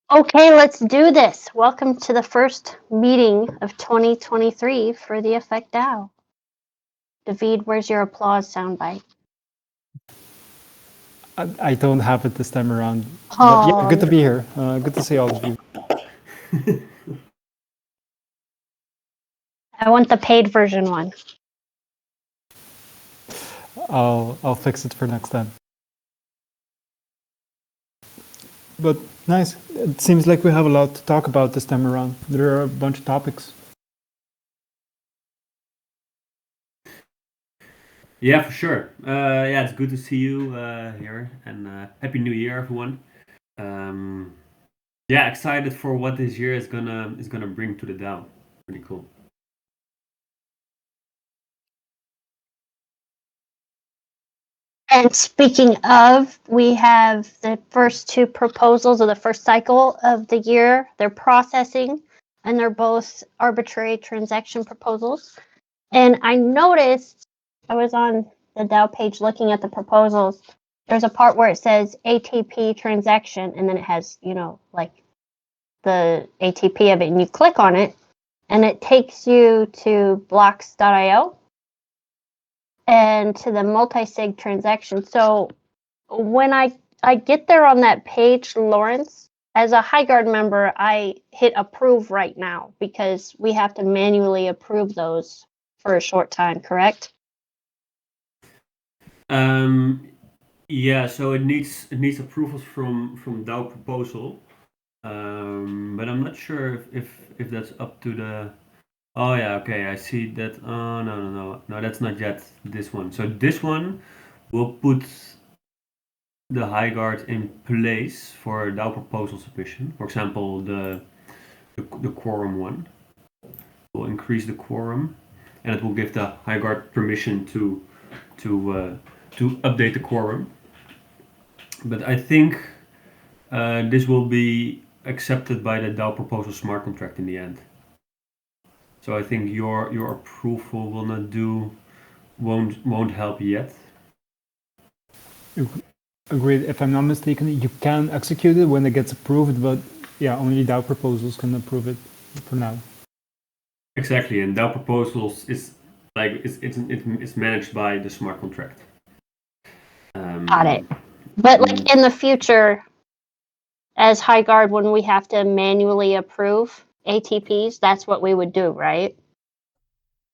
Okay, let's do this. Welcome to the first meeting of 2023 for the Effect DAO. David, where's your applause soundbite? I don't have it this time around. But yeah, good to be here. Good to see all of you. I want the paid version one. I'll fix it for next time. But nice. It seems like we have a lot to talk about this time around. There are a bunch of topics. Yeah, for sure. Yeah, it's good to see you here, and Happy New Year, everyone. Yeah, excited for what this year is gonna bring to the DAO. Pretty cool. And speaking of, we have the first two proposals of the first cycle of the year. They're processing, and they're both arbitrary transaction proposals. And I noticed, I was on the DAO page looking at the proposals. There's a part where it says ATP transaction, and then it has, like the ATP of it, and you click on it, and it takes you to blocks.io and to the multi-sig transaction. So when I get there on that page, Lawrence, as a HighGuard member, I hit approve right now because we have to manually approve those for a short time, correct? Yeah, so it needs approvals from DAO proposal, but I'm not sure if that's up to the. Oh yeah, okay, I see that. Oh no, that's not yet this one. So this one will put the HighGuard in place for DAO proposal submission. For example, the quorum one will increase the quorum, and it will give the HighGuard permission to update the quorum. But I think this will be accepted by the DAO proposal smart contract in the end. So I think your approval will not won't help yet. Agreed. If I'm not mistaken, you can execute it when it gets approved, but yeah, only DAO proposals can approve it for now. Exactly, and DAO proposals is like it's managed by the smart contract. Got it. But like in the future, as HighGuard, when we have to manually approve ATPs, that's what we would do, right?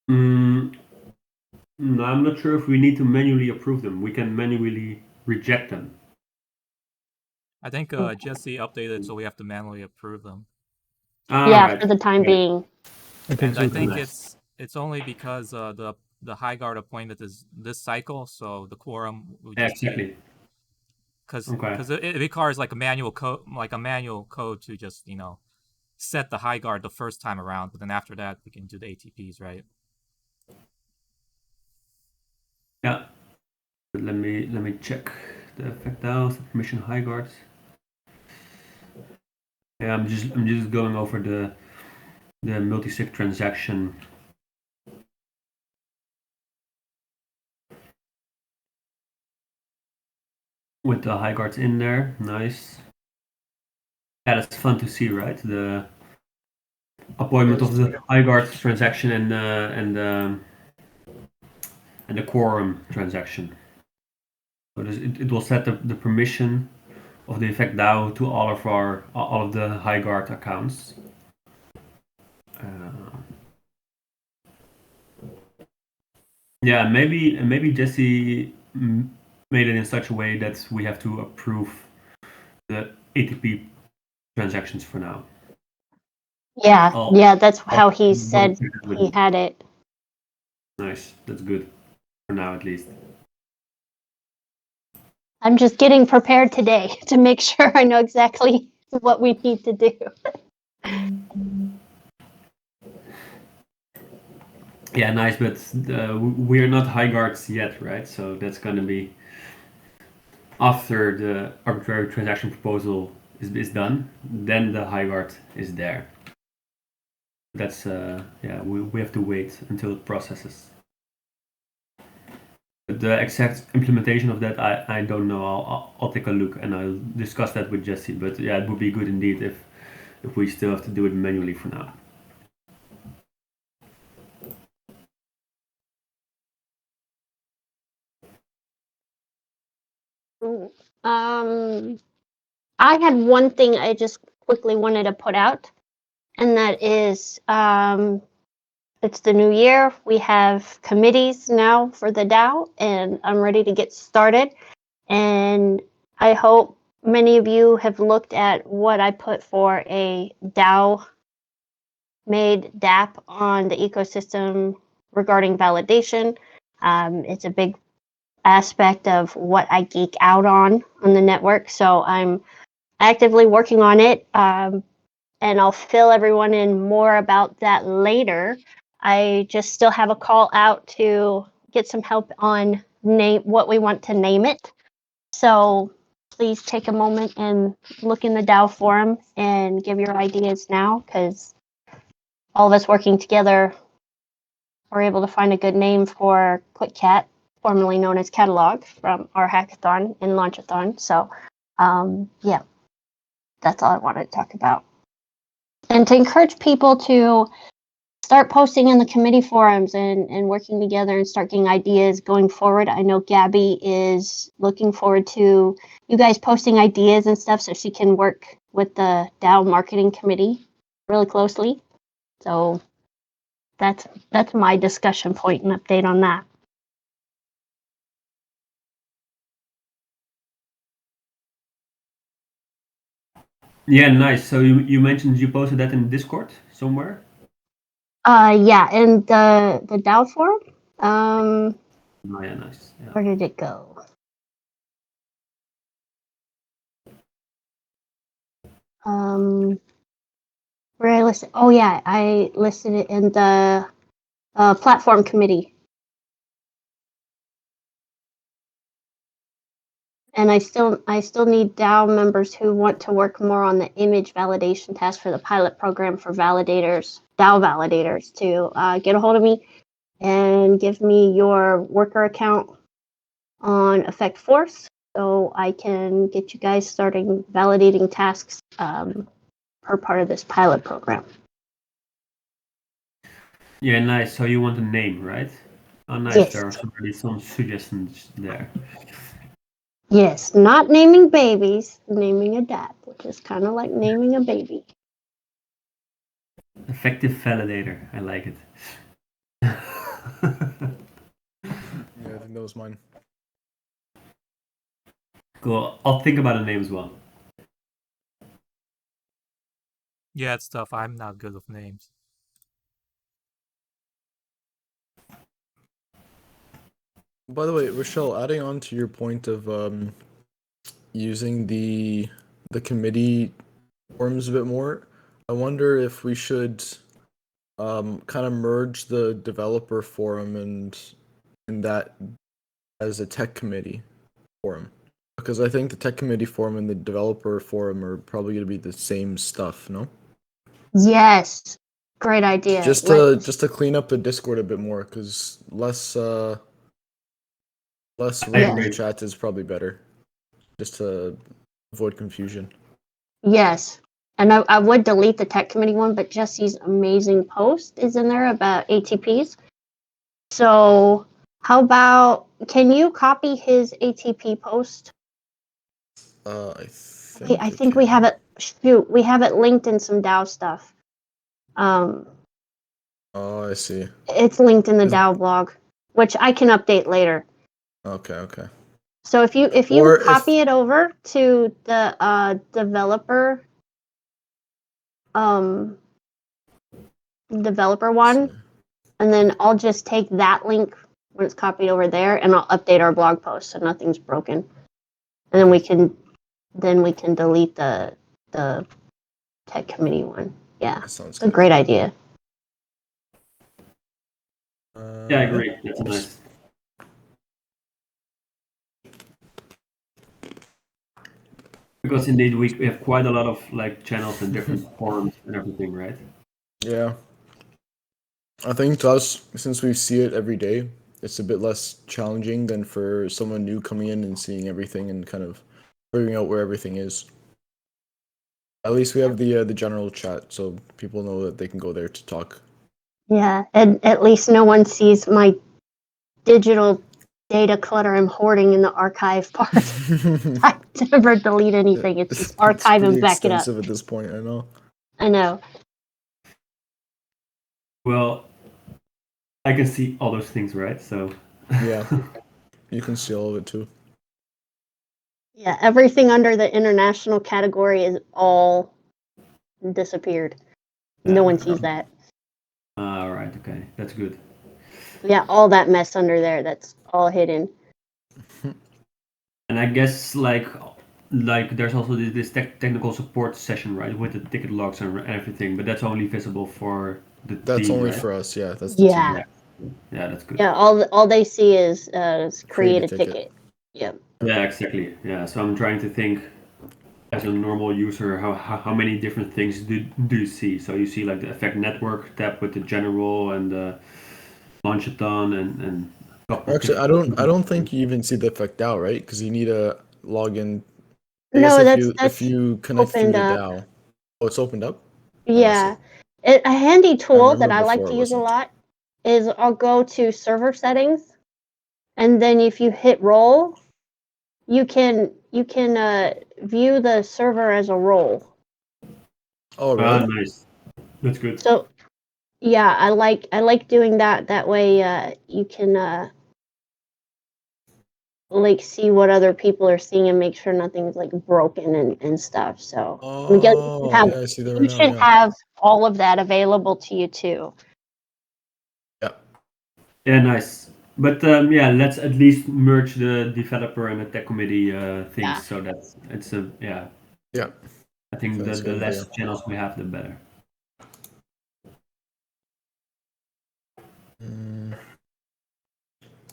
No, I'm not sure if we need to manually approve them. We can manually reject them. I think Jesse updated, so we have to manually approve them. Yeah, right. for the time being. I think it's only because the HighGuard appointed this cycle, so the quorum would just exactly. Because it requires like a manual code to just set the HighGuard the first time around, but then after that we can do the ATPs, right? Yeah. Let me check the effect DAOs, the permission HighGuards. Yeah, I'm just going over the multi-sig transaction. With the HighGuards in there, nice. Yeah, that's fun to see, right? The appointment of the HighGuard transaction and the quorum transaction. So it will set the permission of the effect DAO to all of the HighGuard accounts. Yeah, maybe Jesse made it in such a way that we have to approve the ATP transactions for now. Yeah, that's how he said he had it. Nice, that's good for now at least. I'm just getting prepared today to make sure I know exactly what we need to do. Yeah, nice, but we're not HighGuards yet, right? So that's going to be after the arbitrary transaction proposal is done, then the HighGuard is there. That's yeah, we have to wait until it processes. the exact implementation of that, I don't know. I'll take a look and I'll discuss that with Jesse. But yeah, it would be good indeed if we still have to do it manually for now. I had one thing I just quickly wanted to put out, and that is it's the new year. We have committees now for the DAO, and I'm ready to get started. And I hope many of you have looked at what I put for a DAO made DApp on the ecosystem regarding validation. It's a big aspect of what I geek out on the network. So I'm actively working on it. And I'll fill everyone in more about that later. I just still have a call out to get some help on what we want to name it. So please take a moment and look in the DAO forum and give your ideas now, because all of us working together were able to find a good name for ClickCat, formerly known as Catalog, from our hackathon and launchathon. So yeah, that's all I wanted to talk about. And to encourage people to start posting in the committee forums and working together and start getting ideas going forward. I know Gabby is looking forward to you guys posting ideas and stuff so she can work with the DAO marketing committee really closely. So that's my discussion point and update on that. Yeah, nice. So you mentioned you posted that in Discord somewhere? Yeah, and the DAO forum. Oh yeah, nice. Yeah. Where did it go? Where I listed? Oh yeah, I listed it in the platform committee. And I still need DAO members who want to work more on the image validation task for the pilot program for validators, DAO validators, to get a hold of me and give me your worker account on Effect Force so I can get you guys starting validating tasks per part of this pilot program. Yeah, nice. So you want a name, right? Oh, nice. Yes. There are already some suggestions there. Yes, not naming babies, naming a DApp, which is kind of like naming a baby. Effective validator. I like it. Yeah, I think that was mine. Cool. I'll think about a name as well. Yeah, it's tough. I'm not good with names. By the way, Rochelle, adding on to your point of using the committee forums a bit more, I wonder if we should kind of merge the developer forum and that as a tech committee forum, because I think the tech committee forum and the developer forum are probably going to be the same stuff. No. Yes, great idea. Just to clean up the Discord a bit more, because less random chat is probably better, just to avoid confusion. Yes, and I would delete the tech committee one, but Jesse's amazing post is in there about ATPs. So how about, can you copy his ATP post? I think we have it. Shoot, we have it linked in some DAO stuff. Oh, I see. It's linked in the DAO blog, which I can update later. Okay. So if you copy it over to the developer one, and then I'll just take that link when it's copied over there, and I'll update our blog post so nothing's broken, and then we can delete the tech committee one. Yeah, it's a great idea. Yeah, I agree. That's nice. Because indeed we have quite a lot of like channels and different forums and everything, right? Yeah. I think to us, since we see it every day, it's a bit less challenging than for someone new coming in and seeing everything and kind of figuring out where everything is. At least we have the general chat, so people know that they can go there to talk. Yeah, and at least no one sees my digital data clutter I'm hoarding in the archive part. I never delete anything. It's just archive and back it up. It's pretty extensive at this point, I know. I know. Well, I can see all those things, right? So yeah, you can see all of it too. Yeah, everything under the international category is all disappeared. No one sees that. All right, okay, that's good. Yeah, all that mess under there, that's all hidden. And I guess like there's also this technical support session, right, with the ticket logs and everything, but that's only visible for the team. That's only right? for us, yeah. That's the Yeah. team. Yeah, that's good. Yeah, all they see is create a ticket. Yep. Yeah, exactly. Yeah, so I'm trying to think as a normal user, how many different things do you see? So you see like the Effect Network tab with the general and the Launchathon and actually, I don't think you even see the Effect DAO, right? Because you need a login. No, that's if you connect through the DAO. Oh, it's opened up? Yeah. A handy tool that I like before to it use a wasn't. lot is I'll go to server settings, and then if you hit role, you can view the server as a role. Oh, really? Nice. That's good. So, yeah, I like doing that. That way, you can like see what other people are seeing and make sure nothing's like broken and stuff. So I see that right you now, should yeah. have all of that available to you too. Yeah, nice. But yeah, let's at least merge the developer and the tech committee things so that it's a Yeah. I think That's the good, less yeah. channels we have, the better.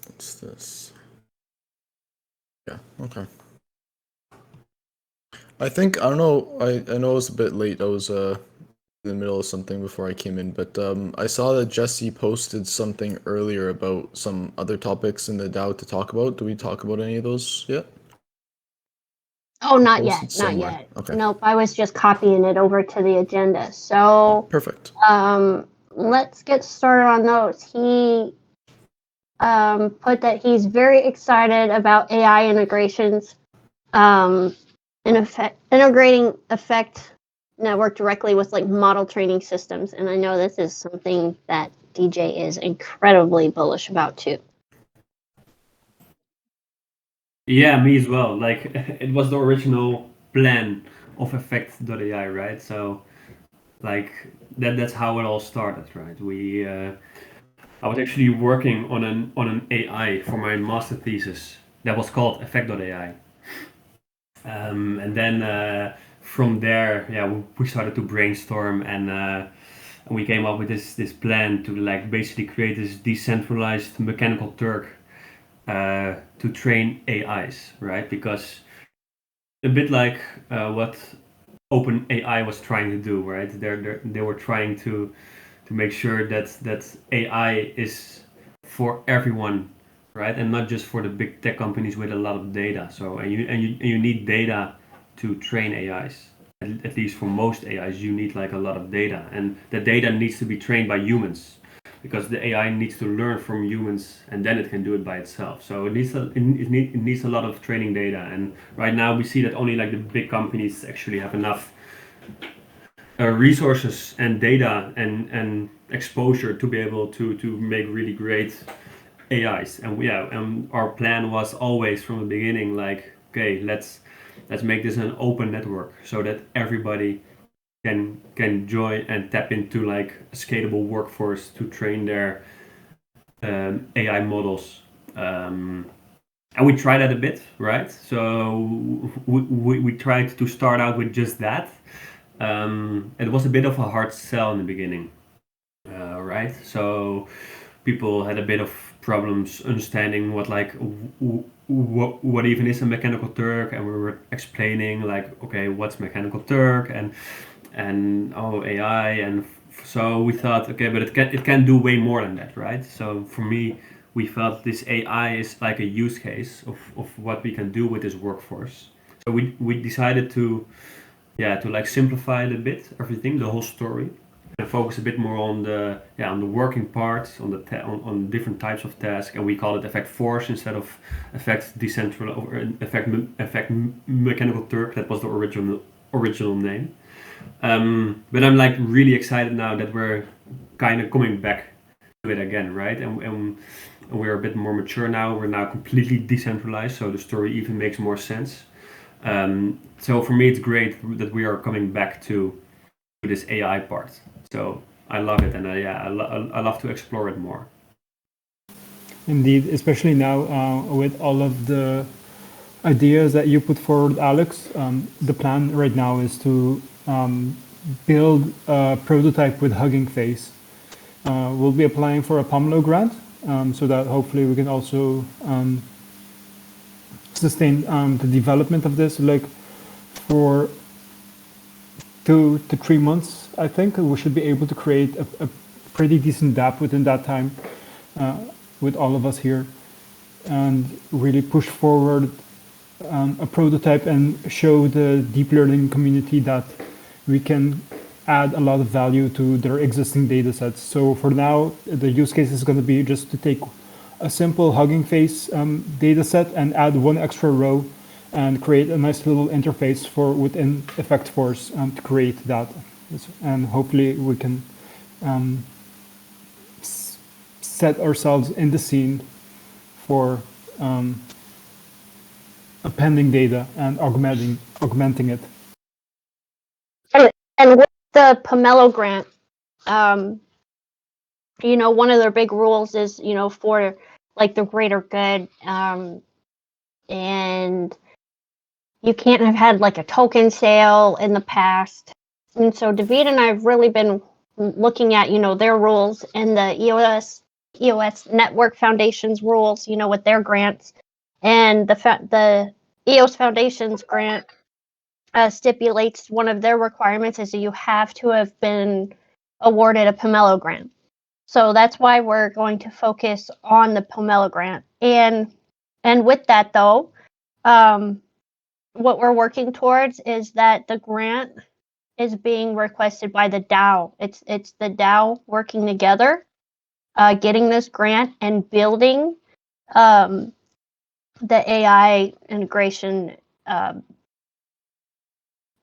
What's this? Yeah, okay. I don't know, I know it's a bit late. I was in the middle of something before I came in, but I saw that Jesse posted something earlier about some other topics in the DAO to talk about. Do we talk about any of those yet? Oh, not yet. Not yet. Okay. Nope, I was just copying it over to the agenda. So perfect. Let's get started on those. He put that he's very excited about AI integrations, integrating Effect Network directly with like model training systems. And I know this is something that DJ is incredibly bullish about too. Yeah, me as well. Like it was the original plan of Effect.ai, right? So like that's how it all started, right? I was actually working on an AI for my master thesis that was called Effect.ai. And then from there, yeah, we started to brainstorm and we came up with this plan to like basically create this decentralized mechanical Turk to train AIs, right? Because a bit like what OpenAI was trying to do, right? They were trying to make sure that AI is for everyone, right, and not just for the big tech companies with a lot of data. So and you need data to train AIs. At least for most AIs, you need like a lot of data, and the data needs to be trained by humans because the AI needs to learn from humans and then it can do it by itself. So it needs a lot of training data, and right now we see that only like the big companies actually have enough resources and data and exposure to be able to make really great AIs. And our plan was always from the beginning like, okay, let's make this an open network so that everybody can join and tap into like a scalable workforce to train their AI models. And we tried that a bit, right? So we tried to start out with just that. It was a bit of a hard sell in the beginning, right? So people had a bit of problems understanding what even is a mechanical Turk, and we were explaining like, okay, what's mechanical Turk and AI, and so we thought, okay, but it can do way more than that, right? So for me, we felt this AI is like a use case of what we can do with this workforce. So we decided to like simplify it a bit, everything, the whole story, and focus a bit more on the working part, on the on different types of tasks, and we call it effect force instead of effect decentral or effect mechanical Turk. That was the original name. But I'm like really excited now that we're kind of coming back to it again, right? And we're a bit more mature now. We're now completely decentralized, so the story even makes more sense. So for me, it's great that we are coming back to this AI part. So I love it, and I love to explore it more. Indeed, especially now with all of the ideas that you put forward, Alex. The plan right now is to build a prototype with Hugging Face. We'll be applying for a Pomelo grant, so that hopefully we can also sustain the development of this, like for 2 to 3 months. I think we should be able to create a pretty decent DApp within that time, with all of us here, and really push forward a prototype and show the deep learning community that we can add a lot of value to their existing data sets. So for now, the use case is going to be just to take a simple Hugging Face data set and add 1 extra row and create a nice little interface for within Effect Force to create that. And hopefully we can set ourselves in the scene for appending data and augmenting it. And with the Pomelo grant, you know, one of their big rules is, you know, for like the greater good, and you can't have had like a token sale in the past. And so David and I have really been looking at, you know, their rules and the EOS Network Foundation's rules, you know, with their grants, and the EOS Foundation's grant stipulates one of their requirements is that you have to have been awarded a Pomelo grant. So that's why we're going to focus on the Pomelo grant. And with that though, what we're working towards is that the grant is being requested by the DAO. It's the DAO working together, getting this grant and building the AI integration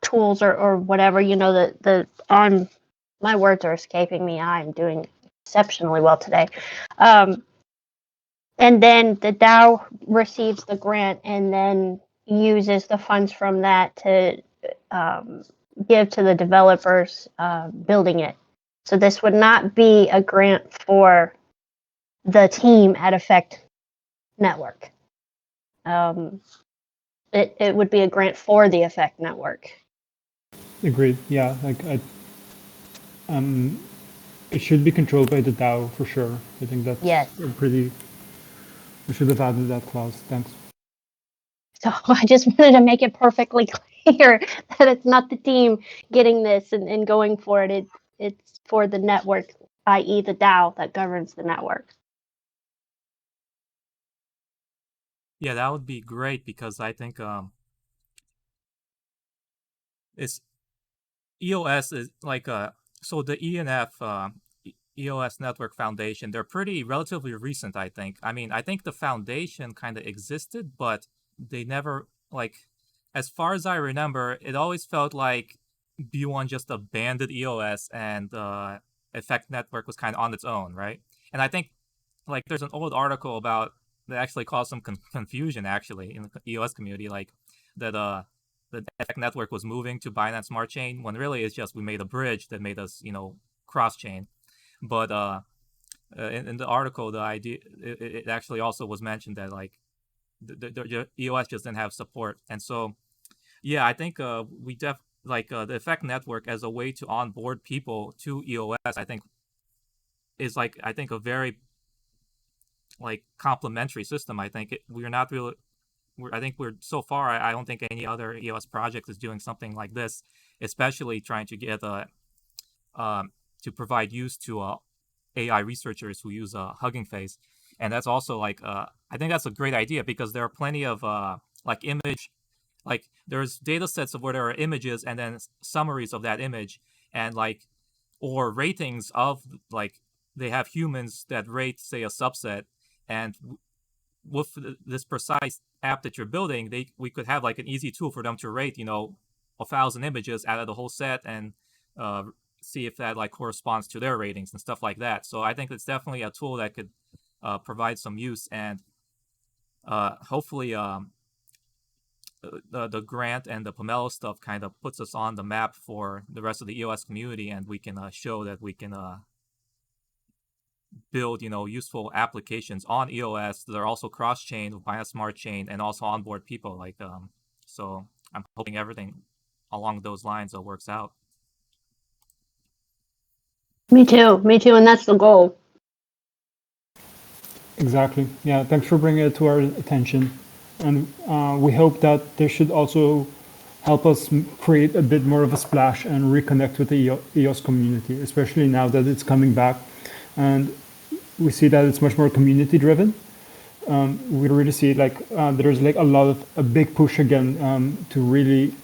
tools or whatever, you know, the on my words are escaping me. I'm doing exceptionally well today. And then the DAO receives the grant and then uses the funds from that to give to the developers building it. So this would not be a grant for the team at Effect Network. It would be a grant for the Effect Network. Agreed. Yeah, like it should be controlled by the DAO for sure. I think that's we should have added that clause. Thanks. So I just wanted to make it perfectly clear that it's not the team getting this and going for it. It's for the network, i.e. the DAO that governs the network. Yeah, that would be great because I think it's EOS is like so the ENF EOS Network Foundation, they're pretty relatively recent, I think. I mean, I think the foundation kind of existed, but they never, like, as far as I remember, it always felt like B1 just abandoned EOS and Effect Network was kind of on its own, right? And I think, like, there's an old article about that actually caused some confusion, actually, in the EOS community, like, that the Effect Network was moving to Binance Smart Chain, when really it's just we made a bridge that made us, you know, cross-chain. But in the article, the idea it actually also was mentioned that like the EOS just didn't have support, and so yeah, I think we the Effect Network as a way to onboard people to EOS, I think is like a very like complementary system. I think we're not really. I think we're so far. I don't think any other EOS project is doing something like this, especially trying to get to provide use to AI researchers who use Hugging Face. And that's also like I think that's a great idea because there are plenty of like image, like there's data sets of where there are images and then summaries of that image, and like or ratings of like they have humans that rate say a subset, and with this precise app that you're building, we could have like an easy tool for them to rate 1,000 images out of the whole set and uh, see if that like corresponds to their ratings and stuff like that. So I think it's definitely a tool that could provide some use, and hopefully the grant and the Pomelo stuff kind of puts us on the map for the rest of the EOS community, and we can show that we can build useful applications on EOS that are also cross-chain via smart chain and also onboard people. Like so I'm hoping everything along those lines works out. Me too, and that's the goal. Exactly. Yeah, thanks for bringing it to our attention. And we hope that this should also help us create a bit more of a splash and reconnect with the EOS community, especially now that it's coming back. And we see that it's much more community driven. We really see like there's like a big push again to really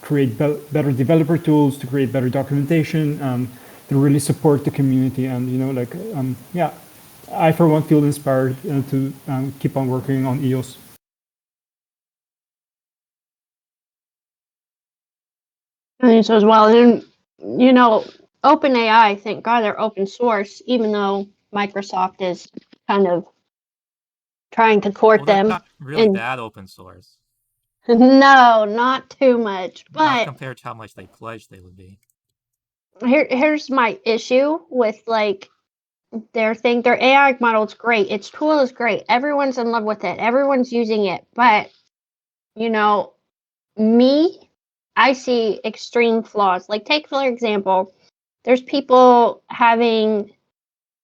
create better developer tools, to create better documentation, to really support the community. And yeah, I for one feel inspired to keep on working on EOS. I think so as well. And OpenAI, thank God they're open source, even though Microsoft is kind of trying to court Well, they're them. not really and that open source. No, not too much. Not But compared to how much they pledged they would be. here's my issue with like their thing. Their AI model is great. Its tool is great. Everyone's in love with it. Everyone's using it. But I see extreme flaws. Like take for example, there's people having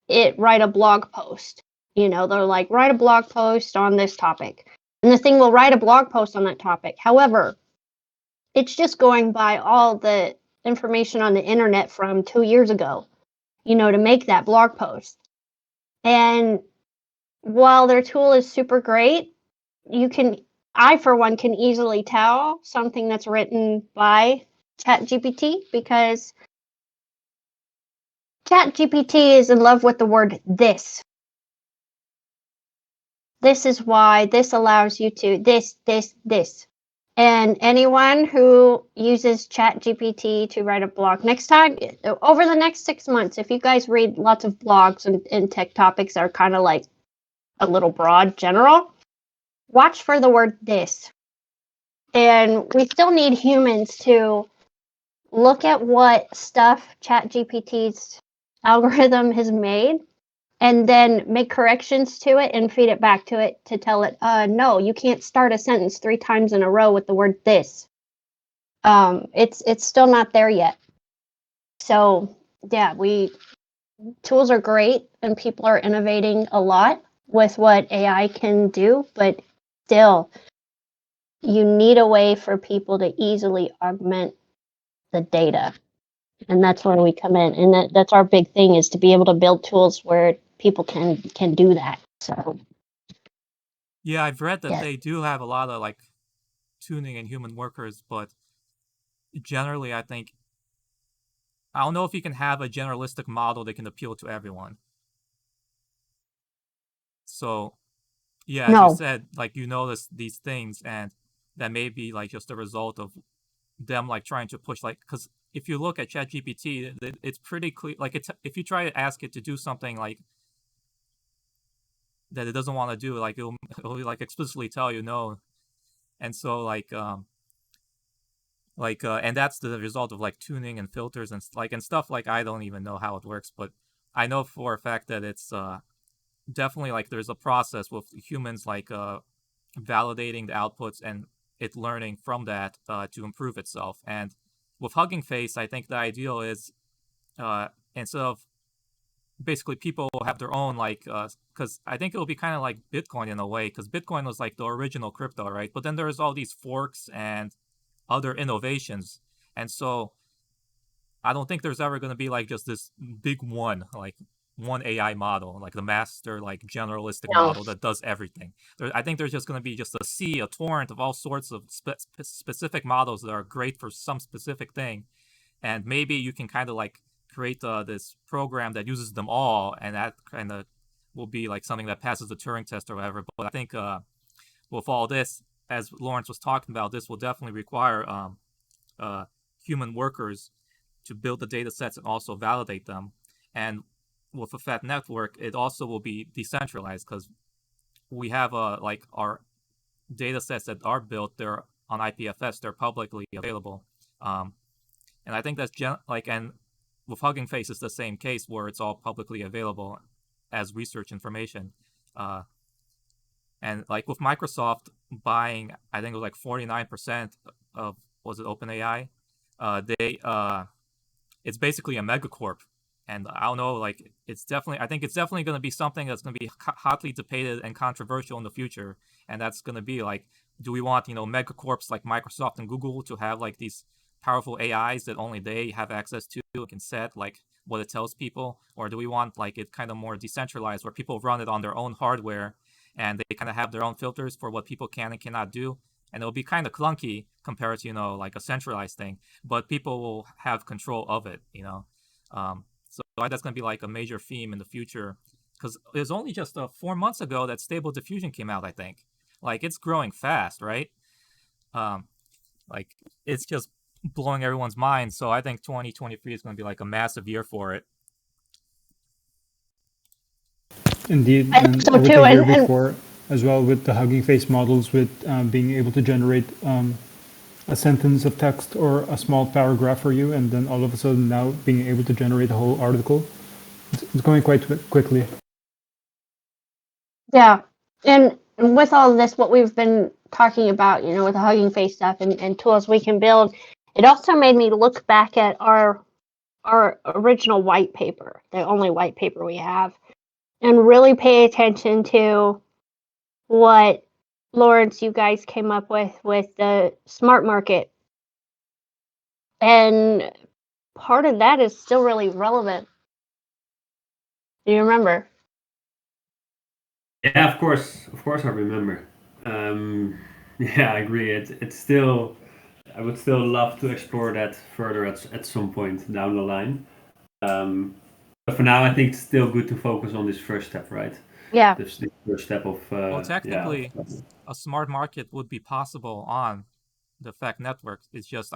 it write a blog post. They're like, write a blog post on this topic. And the thing will write a blog post on that topic. However, it's just going by all the information on the internet from 2 years ago, to make that blog post. And while their tool is super great, I for one can easily tell something that's written by ChatGPT because ChatGPT is in love with the word this. This is why this allows you to this. And anyone who uses ChatGPT to write a blog next time, over the next 6 months, if you guys read lots of blogs and tech topics that are kind of like a little broad, general, watch for the word this. And we still need humans to look at what stuff ChatGPT's algorithm has made and then make corrections to it and feed it back to it to tell it, no, you can't start a sentence 3 times in a row with the word this. It's still not there yet. So yeah, tools are great and people are innovating a lot with what AI can do, but still, you need a way for people to easily augment the data. And that's where we come in. And that's our big thing, is to be able to build tools where people can do that. So Yeah, I've read that yeah. they do have a lot of like tuning and human workers, but generally I think I don't know if you can have a generalistic model that can appeal to everyone. So yeah, as you No. said, like you notice these things, and that may be like just a result of them like trying to push, like, because if you look at ChatGPT, it's pretty clear. Like if you try to ask it to do something like that it doesn't want to do, like it'll like explicitly tell you no. And so and that's the result of like tuning and filters and stuff. Like I don't even know how it works, but I know for a fact that it's definitely like there's a process with humans like validating the outputs and it learning from that to improve itself. And with Hugging Face, I think the ideal is instead of basically people have their own like because I think it'll be kind of like Bitcoin in a way, because Bitcoin was like the original crypto, right? But then there's all these forks and other innovations, and so I don't think there's ever going to be like just this big one. Like one AI model, like the master, like generalistic No. model that does everything. I think there's just going to be just a torrent of all sorts of specific models that are great for some specific thing, and maybe you can kind of like create this program that uses them all, and that kind of will be like something that passes the Turing test or whatever. But I think with all this, as Lawrence was talking about, this will definitely require human workers to build the data sets and also validate them. And with a fat network, it also will be decentralized because we have like our data sets that are built, they're on IPFS, they're publicly available. And I think that's and with Hugging Face, it's the same case where it's all publicly available as research information. And like with Microsoft buying, I think it was like 49% of, was it OpenAI? It's basically a megacorp. And I don't know, like I think it's definitely going to be something that's going to be hotly debated and controversial in the future. And that's going to be like, do we want, megacorps like Microsoft and Google to have like these powerful AIs that only they have access to and can set like what it tells people? Or do we want like it kind of more decentralized where people run it on their own hardware and they kind of have their own filters for what people can and cannot do? And it'll be kind of clunky compared to, like a centralized thing, but people will have control of it, So that's going to be like a major theme in the future, because it was only just 4 months ago that Stable Diffusion came out, I think. Like, it's growing fast, right? Like, it's just blowing everyone's mind. So I think 2023 is going to be like a massive year for it. Indeed, I think and so with too, the year and- before as well, with the Hugging Face models, with being able to generate a sentence of text or a small paragraph for you, and then all of a sudden now being able to generate a whole article. It's going quite quickly. Yeah. And with all of this, what we've been talking about, with the Hugging Face stuff and tools we can build, it also made me look back at our original white paper, the only white paper we have, and really pay attention to what Lawrence, you guys came up with the smart market. And part of that is still really relevant. Do you remember? Yeah, of course, I remember. Yeah, I agree. It's still, I would still love to explore that further at some point down the line. But for now, I think it's still good to focus on this first step, right? Yeah. The first step of Well, technically, a smart market would be possible on the FAC network. It's just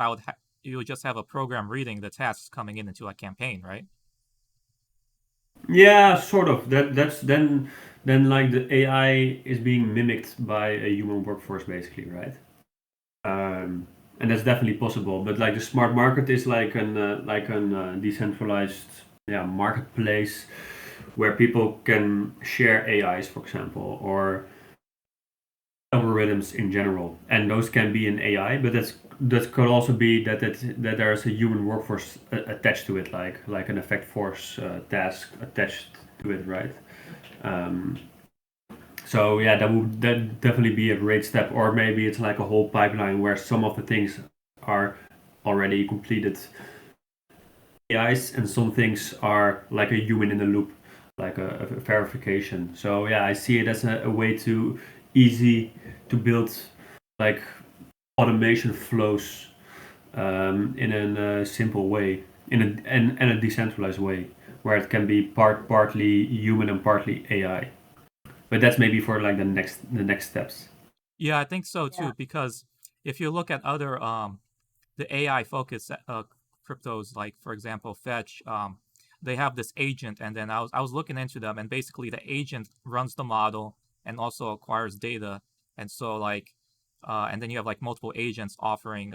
you would just have a program reading the tasks coming into a campaign, right? Yeah, sort of. That's then like the AI is being mimicked by a human workforce, basically, right? And that's definitely possible. But like the smart market is like an decentralized marketplace where people can share AIs, for example, or algorithms in general, and those can be an AI, but that could also be that there's a human workforce attached to it, like an effect force task attached to it, right? So yeah, that definitely be a great step, or maybe it's like a whole pipeline where some of the things are already completed AIs, and some things are like a human in the loop, like a verification. So yeah, I see it as a way to easy to build like automation flows in a simple way, in a decentralized way, where it can be partly human and partly AI. But that's maybe for like the next steps. Yeah, I think so too. Yeah. Because if you look at other the AI focused cryptos, like for example Fetch, they have this agent, and then I was looking into them, and basically the agent runs the model and also acquires data, and so like and then you have like multiple agents offering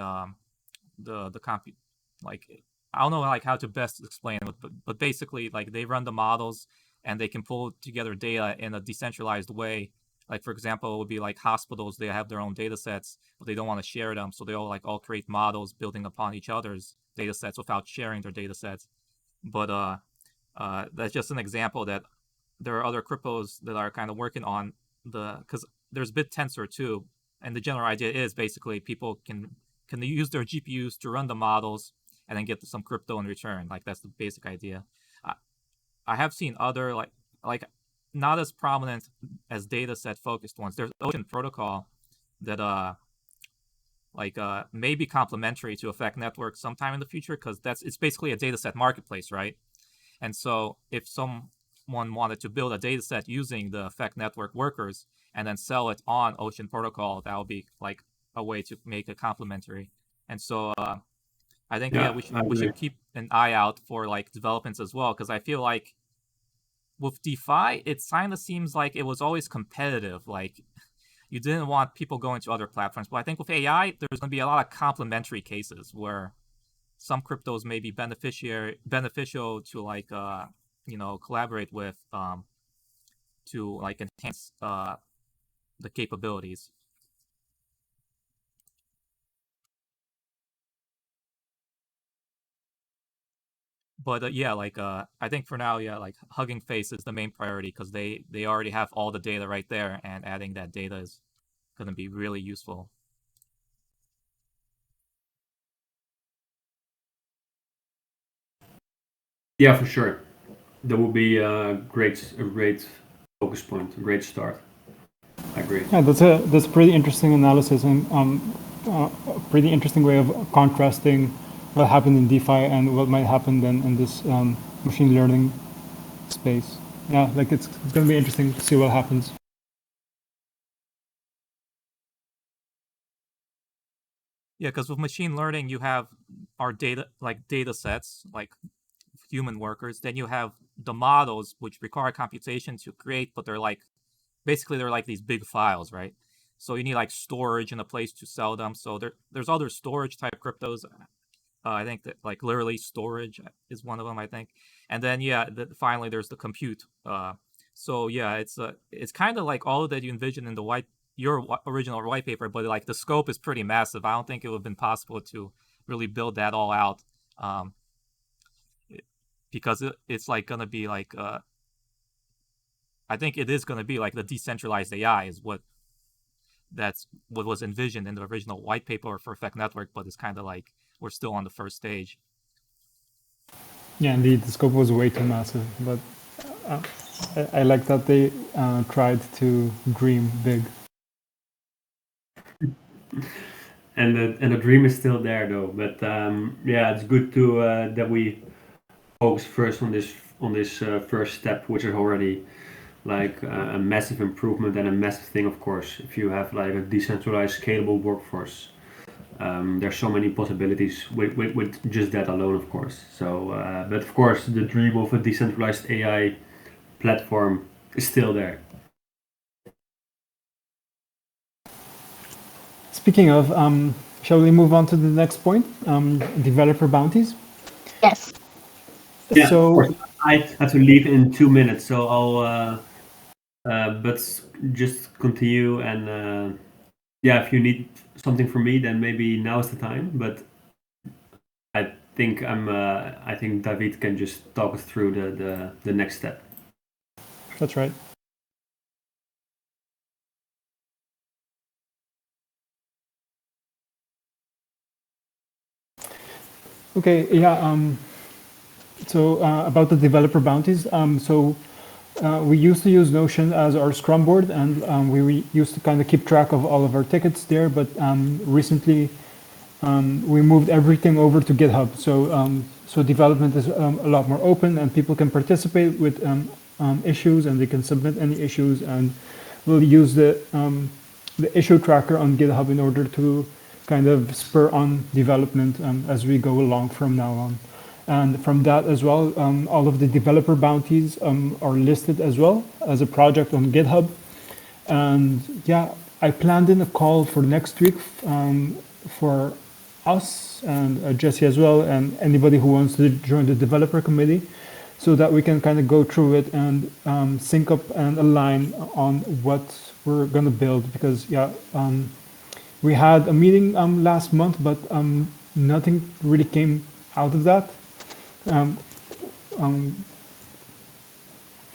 the compute, like I don't know like how to best explain it, but basically like they run the models and they can pull together data in a decentralized way. Like for example, it would be like hospitals, they have their own data sets, but they don't want to share them, so they all create models building upon each other's data sets without sharing their data sets. But that's just an example that there are other cryptos that are kind of working on because there's BitTensor too, and the general idea is basically people can use their GPUs to run the models and then get some crypto in return. Like that's the basic idea. I have seen other like not as prominent as data set focused ones. There's Ocean Protocol that may be complementary to Effect Network sometime in the future, because it's basically a data set marketplace, right? And so if someone wanted to build a data set using the Effect Network workers and then sell it on Ocean Protocol, that would be like a way to make it complementary. And so I think we should keep an eye out for like developments as well, because I feel like with DeFi, it kind of seems like it was always competitive. Like you didn't want people going to other platforms. But I think with AI, there's going to be a lot of complementary cases where some cryptos may be beneficial to like collaborate with to like enhance the capabilities. But I think for now, like Hugging Face is the main priority, because they already have all the data right there, and adding that data is going to be really useful. Yeah, for sure. That would be a great focus point, a great start. I agree. Yeah, that's a pretty interesting analysis, and a pretty interesting way of contrasting what happened in DeFi and what might happen then in this machine learning space. Yeah, like it's going to be interesting to see what happens. Yeah, because with machine learning, you have our data sets, like human workers. Then you have the models, which require computation to create, but they're like these big files, right? So you need like storage and a place to sell them. So there's other storage type cryptos. I think that like literally storage is one of them, I think. And then finally there's the compute. So yeah, it's kind of like all of that you envision in your original white paper, but like the scope is pretty massive. I don't think it would have been possible to really build that all out, because it's like gonna be like I think it is gonna be like the decentralized AI is that's what was envisioned in the original white paper for Effect Network, but it's kind of like we're still on the first stage. Yeah, indeed, the scope was way too massive, but I like that they tried to dream big. And the dream is still there though. But it's good to that we focus first on this first step, which is already like a massive improvement and a massive thing. Of course, if you have like a decentralized, scalable workforce, there's so many possibilities with just that alone, of course. So, but of course, the dream of a decentralized AI platform is still there. Speaking of, shall we move on to the next point? Developer bounties. Yes. Yeah, So of course, I have to leave in 2 minutes, so I'll but just continue, and if you need something from me, then maybe now is the time. But I think I think David can just talk us through the next step. That's right. Okay, yeah. So about the developer bounties. We used to use Notion as our Scrum board, and we used to kind of keep track of all of our tickets there. But recently, we moved everything over to GitHub. So development is a lot more open, and people can participate with issues, and they can submit any issues, and we'll use the issue tracker on GitHub in order to kind of spur on development as we go along from now on. And from that as well, all of the developer bounties are listed as well as a project on GitHub. And yeah, I planned in a call for next week for us and Jesse as well, and anybody who wants to join the developer committee, so that we can kind of go through it and sync up and align on what we're going to build. Because we had a meeting last month, but nothing really came out of that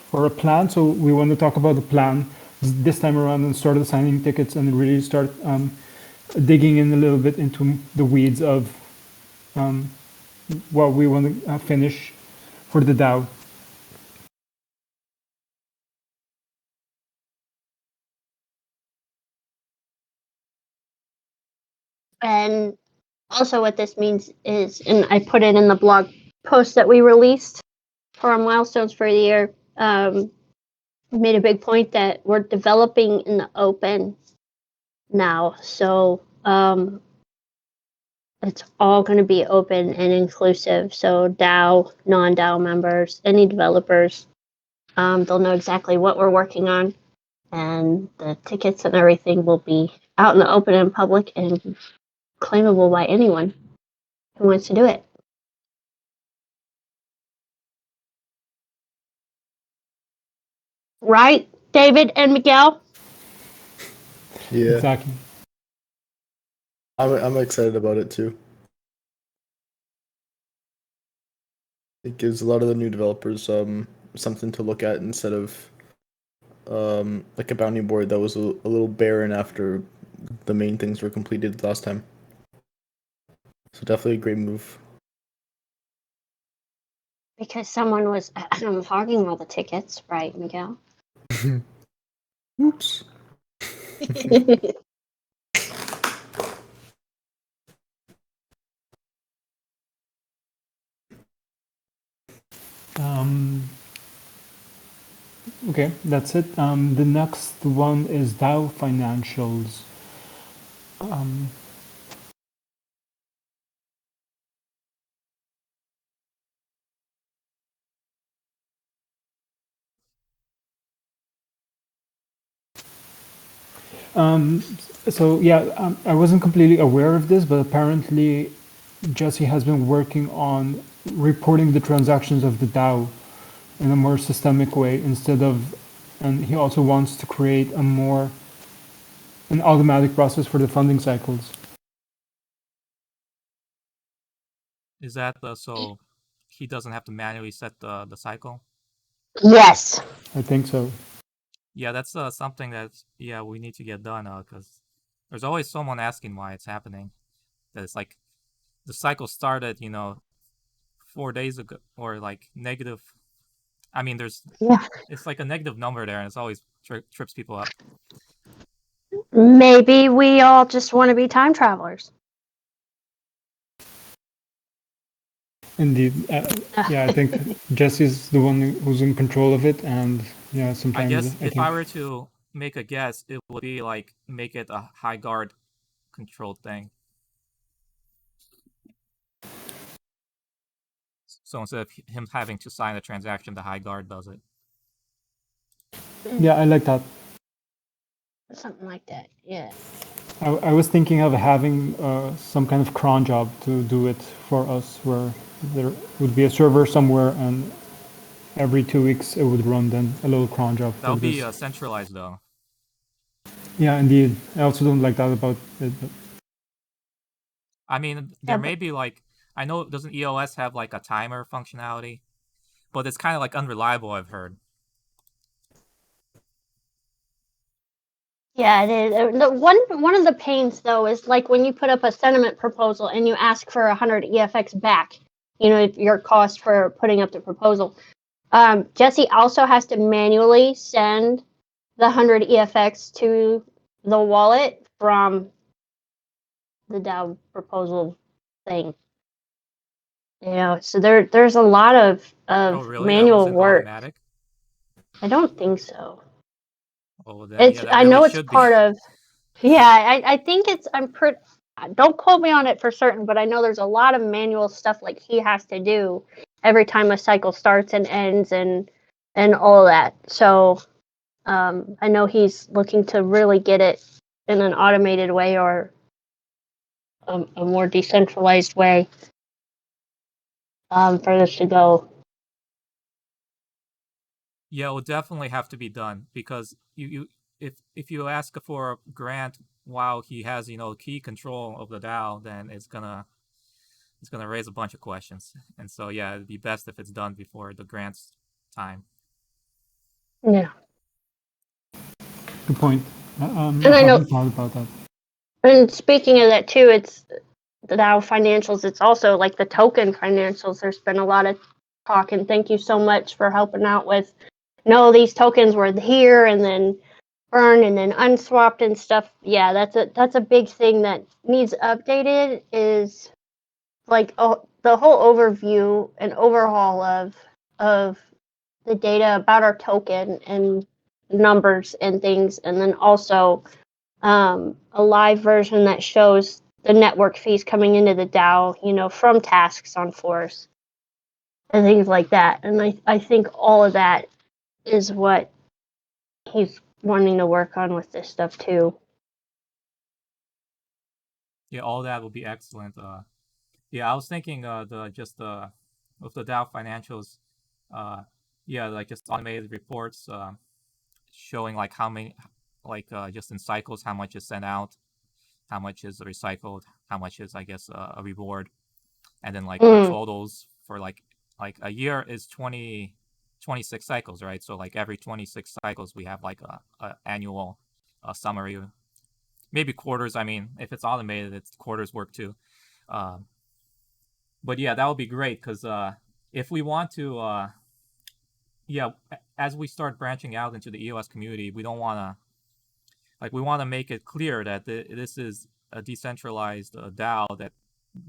for a plan. So we want to talk about the plan this time around and start assigning tickets and really start digging in a little bit into the weeds of what we want to finish for the DAO. And also what this means is, and I put it in the blog post that we released for our milestones for the year, made a big point that we're developing in the open now. So it's all going to be open and inclusive. So DAO, non-DAO members, any developers, they'll know exactly what we're working on. And the tickets and everything will be out in the open and public and claimable by anyone who wants to do it. Right, David and Miguel? Yeah, Exactly. I'm excited about it too. It gives a lot of the new developers something to look at instead of like a bounty board that was a little barren after the main things were completed last time. So definitely a great move. Because someone was hogging all the tickets, right, Miguel? Oops. Okay, that's it. The next one is DAO financials. So yeah, I wasn't completely aware of this, but apparently Jesse has been working on reporting the transactions of the DAO in a more systemic way instead of, and he also wants to create an automatic process for the funding cycles. Is that so he doesn't have to manually set the cycle? Yes. I think so. Yeah, that's something that we need to get done because there's always someone asking why it's happening. That it's like the cycle started, 4 days ago, or like negative. I mean, it's like a negative number there, and it's always trips people up. Maybe we all just want to be time travelers. Indeed. Yeah, I think Jesse's the one who's in control of it, and yeah, sometimes I guess I if think I were to make a guess, it would be like make it a high guard controlled thing. So instead of him having to sign a transaction, the high guard does it. yeah, I like that. Something like that, yeah. I was thinking of having some kind of cron job to do it for us, where there would be a server somewhere, and every 2 weeks it would run then a little cron job. That would be this. centralized though. Yeah, indeed. I also don't like that about it. But I mean, there may be like, I know, doesn't EOS have like a timer functionality? But it's kind of like unreliable, I've heard. Yeah, it is. The one of the pains though is like when you put up a sentiment proposal and you ask for 100 EFX back, your cost for putting up the proposal. Jesse also has to manually send the 100 EFX to the wallet from the DAO proposal thing. So there's a lot of really? manual That wasn't work. automatic? I don't think so. Oh, then, that I really know it's should part be. of. Yeah, I think it's. I'm pretty. Don't quote me on it for certain, but I know there's a lot of manual stuff like he has to do every time a cycle starts and ends and all that. So I know he's looking to really get it in an automated way or a more decentralized way for this to go. Yeah, it will definitely have to be done because if you ask for a grant while he has key control of the DAO, then it's gonna raise a bunch of questions. And so yeah, it'd be best if it's done before the grant's time. Yeah. good point. And I know. Haven't thought about that. And speaking of that too, it's the DAO financials. It's also like the token financials. There's been a lot of talk, and thank you so much for helping out with. No, these tokens were here, and then burned and then unswapped and stuff. Yeah, that's a big thing that needs updated. Is like the whole overview and overhaul of the data about our token and numbers and things, and then also a live version that shows the network fees coming into the DAO, from tasks on Force and things like that. And I think all of that is what he's wanting to work on with this stuff too. Yeah, all that would be excellent. Yeah, I was thinking with the DAO financials, yeah, like just automated reports showing like how many, like just in cycles, how much is sent out, how much is recycled, how much is, I guess, a reward, and then like the totals for like a year is 26 cycles, right? So like every 26 cycles we have like a annual summary, maybe quarters. I mean, if it's automated, it's quarters work too. But yeah, that would be great, because if we want to, yeah, as we start branching out into the EOS community, we don't want to, like, we want to make it clear that this is a decentralized DAO that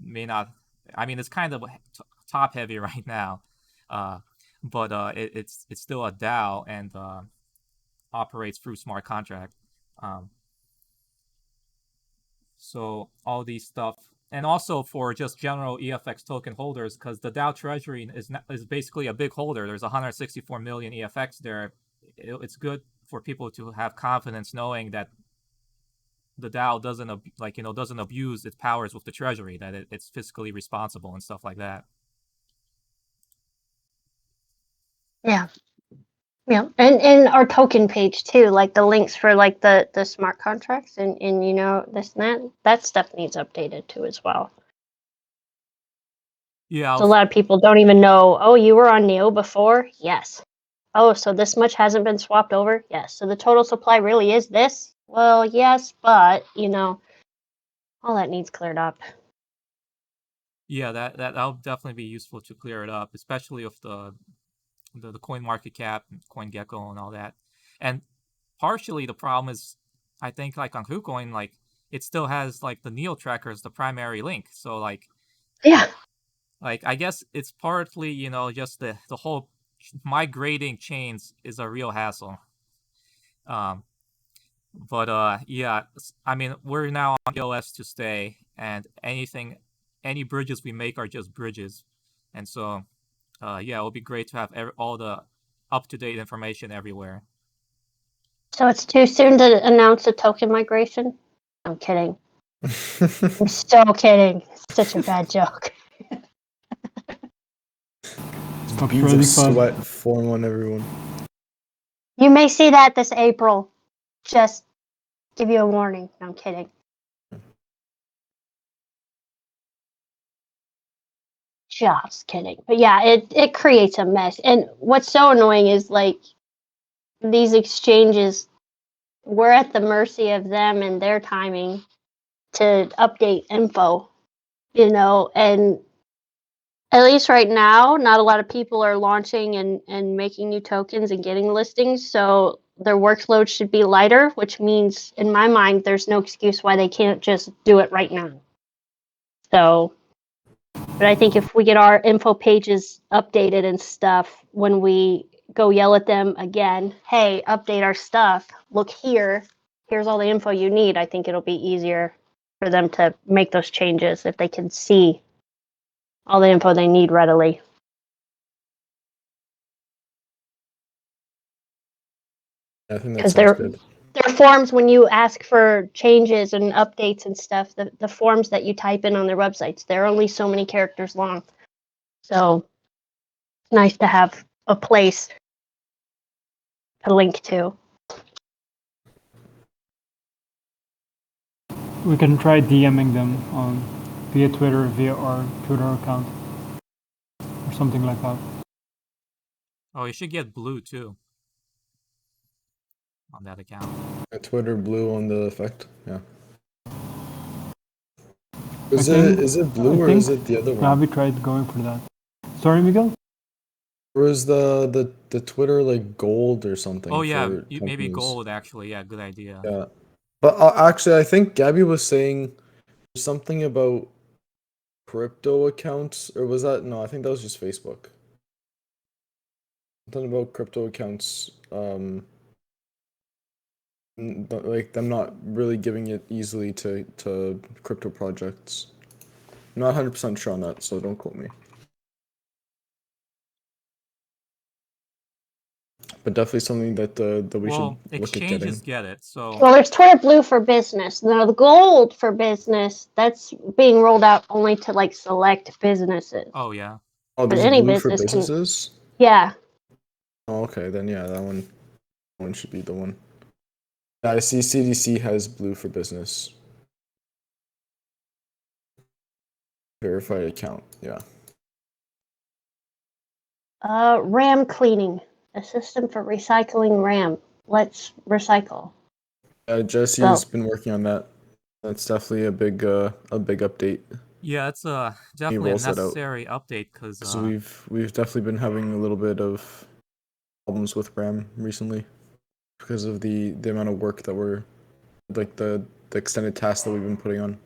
may not, I mean, it's kind of top heavy right now, but it's still a DAO and operates through smart contract. So all these stuff, and also for just general EFX token holders, because the DAO treasury is basically a big holder. There's 164 million EFX there. It's good for people to have confidence knowing that the DAO doesn't abuse its powers with the treasury, that it's fiscally responsible and stuff like that. Yeah. Yeah, and our token page too, like the links for like the smart contracts and this and that stuff needs updated too as well. Yeah, So a lot of people don't even know, oh, you were on Neo before? Yes. Oh, so this much hasn't been swapped over? Yes. So the total supply really is this? Well, yes, but all that needs cleared up. yeah, that'll definitely be useful to clear it up, especially with the coin market cap, CoinGecko, and all that. And partially the problem is, I think, like on KuCoin, like it still has like the Neo tracker as the primary link. So like, Yeah. like I guess it's partly just the whole migrating chains is a real hassle. But yeah, I mean, we're now on EOS to stay, and any bridges we make are just bridges, and so yeah, it would be great to have all the up-to-date information everywhere. So it's too soon to announce a token migration? I'm kidding. I'm so kidding. It's such a bad joke. Beads of sweat form on everyone. You may see that this April. Just give you a warning. No, I'm kidding. Just kidding. But yeah, it creates a mess. And what's so annoying is like these exchanges, we're at the mercy of them and their timing to update info, and at least right now, not a lot of people are launching and making new tokens and getting listings. So their workload should be lighter, which means in my mind, there's no excuse why they can't just do it right now. So, but I think if we get our info pages updated and stuff, when we go yell at them again, hey, update our stuff, look here, here's all the info you need, I think it'll be easier for them to make those changes if they can see all the info they need readily. I think that sounds good. There are forms when you ask for changes and updates and stuff, the forms that you type in on their websites, they're only so many characters long. So it's nice to have a place to link to. We can try DMing them via Twitter, via our Twitter account, or something like that. Oh, you should get Blue too on that account. A Twitter Blue on the effect, yeah. Is it Blue or is it the other one? Navi tried going for that. Sorry, Miguel? Or was the Twitter like gold or something? Oh yeah, for maybe companies? gold actually. Yeah, good idea. Yeah, but actually, I think Gabby was saying something about crypto accounts, or was that no? I think that was just Facebook. Something about crypto accounts. Like them not really giving it easily to crypto projects. I'm not 100% sure on that, so don't quote me. But definitely something that we Well, should look at exchanges getting. get it, so Well, there's Twitter Blue for business. Now, the gold for business, that's being rolled out only to like select businesses. oh yeah. Oh, But there's any blue for business can. businesses. Yeah. Oh, okay, then yeah, that one should be the one. Yeah, I see CDC has blue for business. Verified account, yeah. RAM cleaning, a system for recycling RAM. Let's recycle. Jesse's Go. been working on that. That's definitely a big update. Yeah, it's He definitely a rolls that out. necessary update because So we've definitely been having a little bit of problems with RAM recently because of the amount of work that we're like the extended tasks that we've been putting on.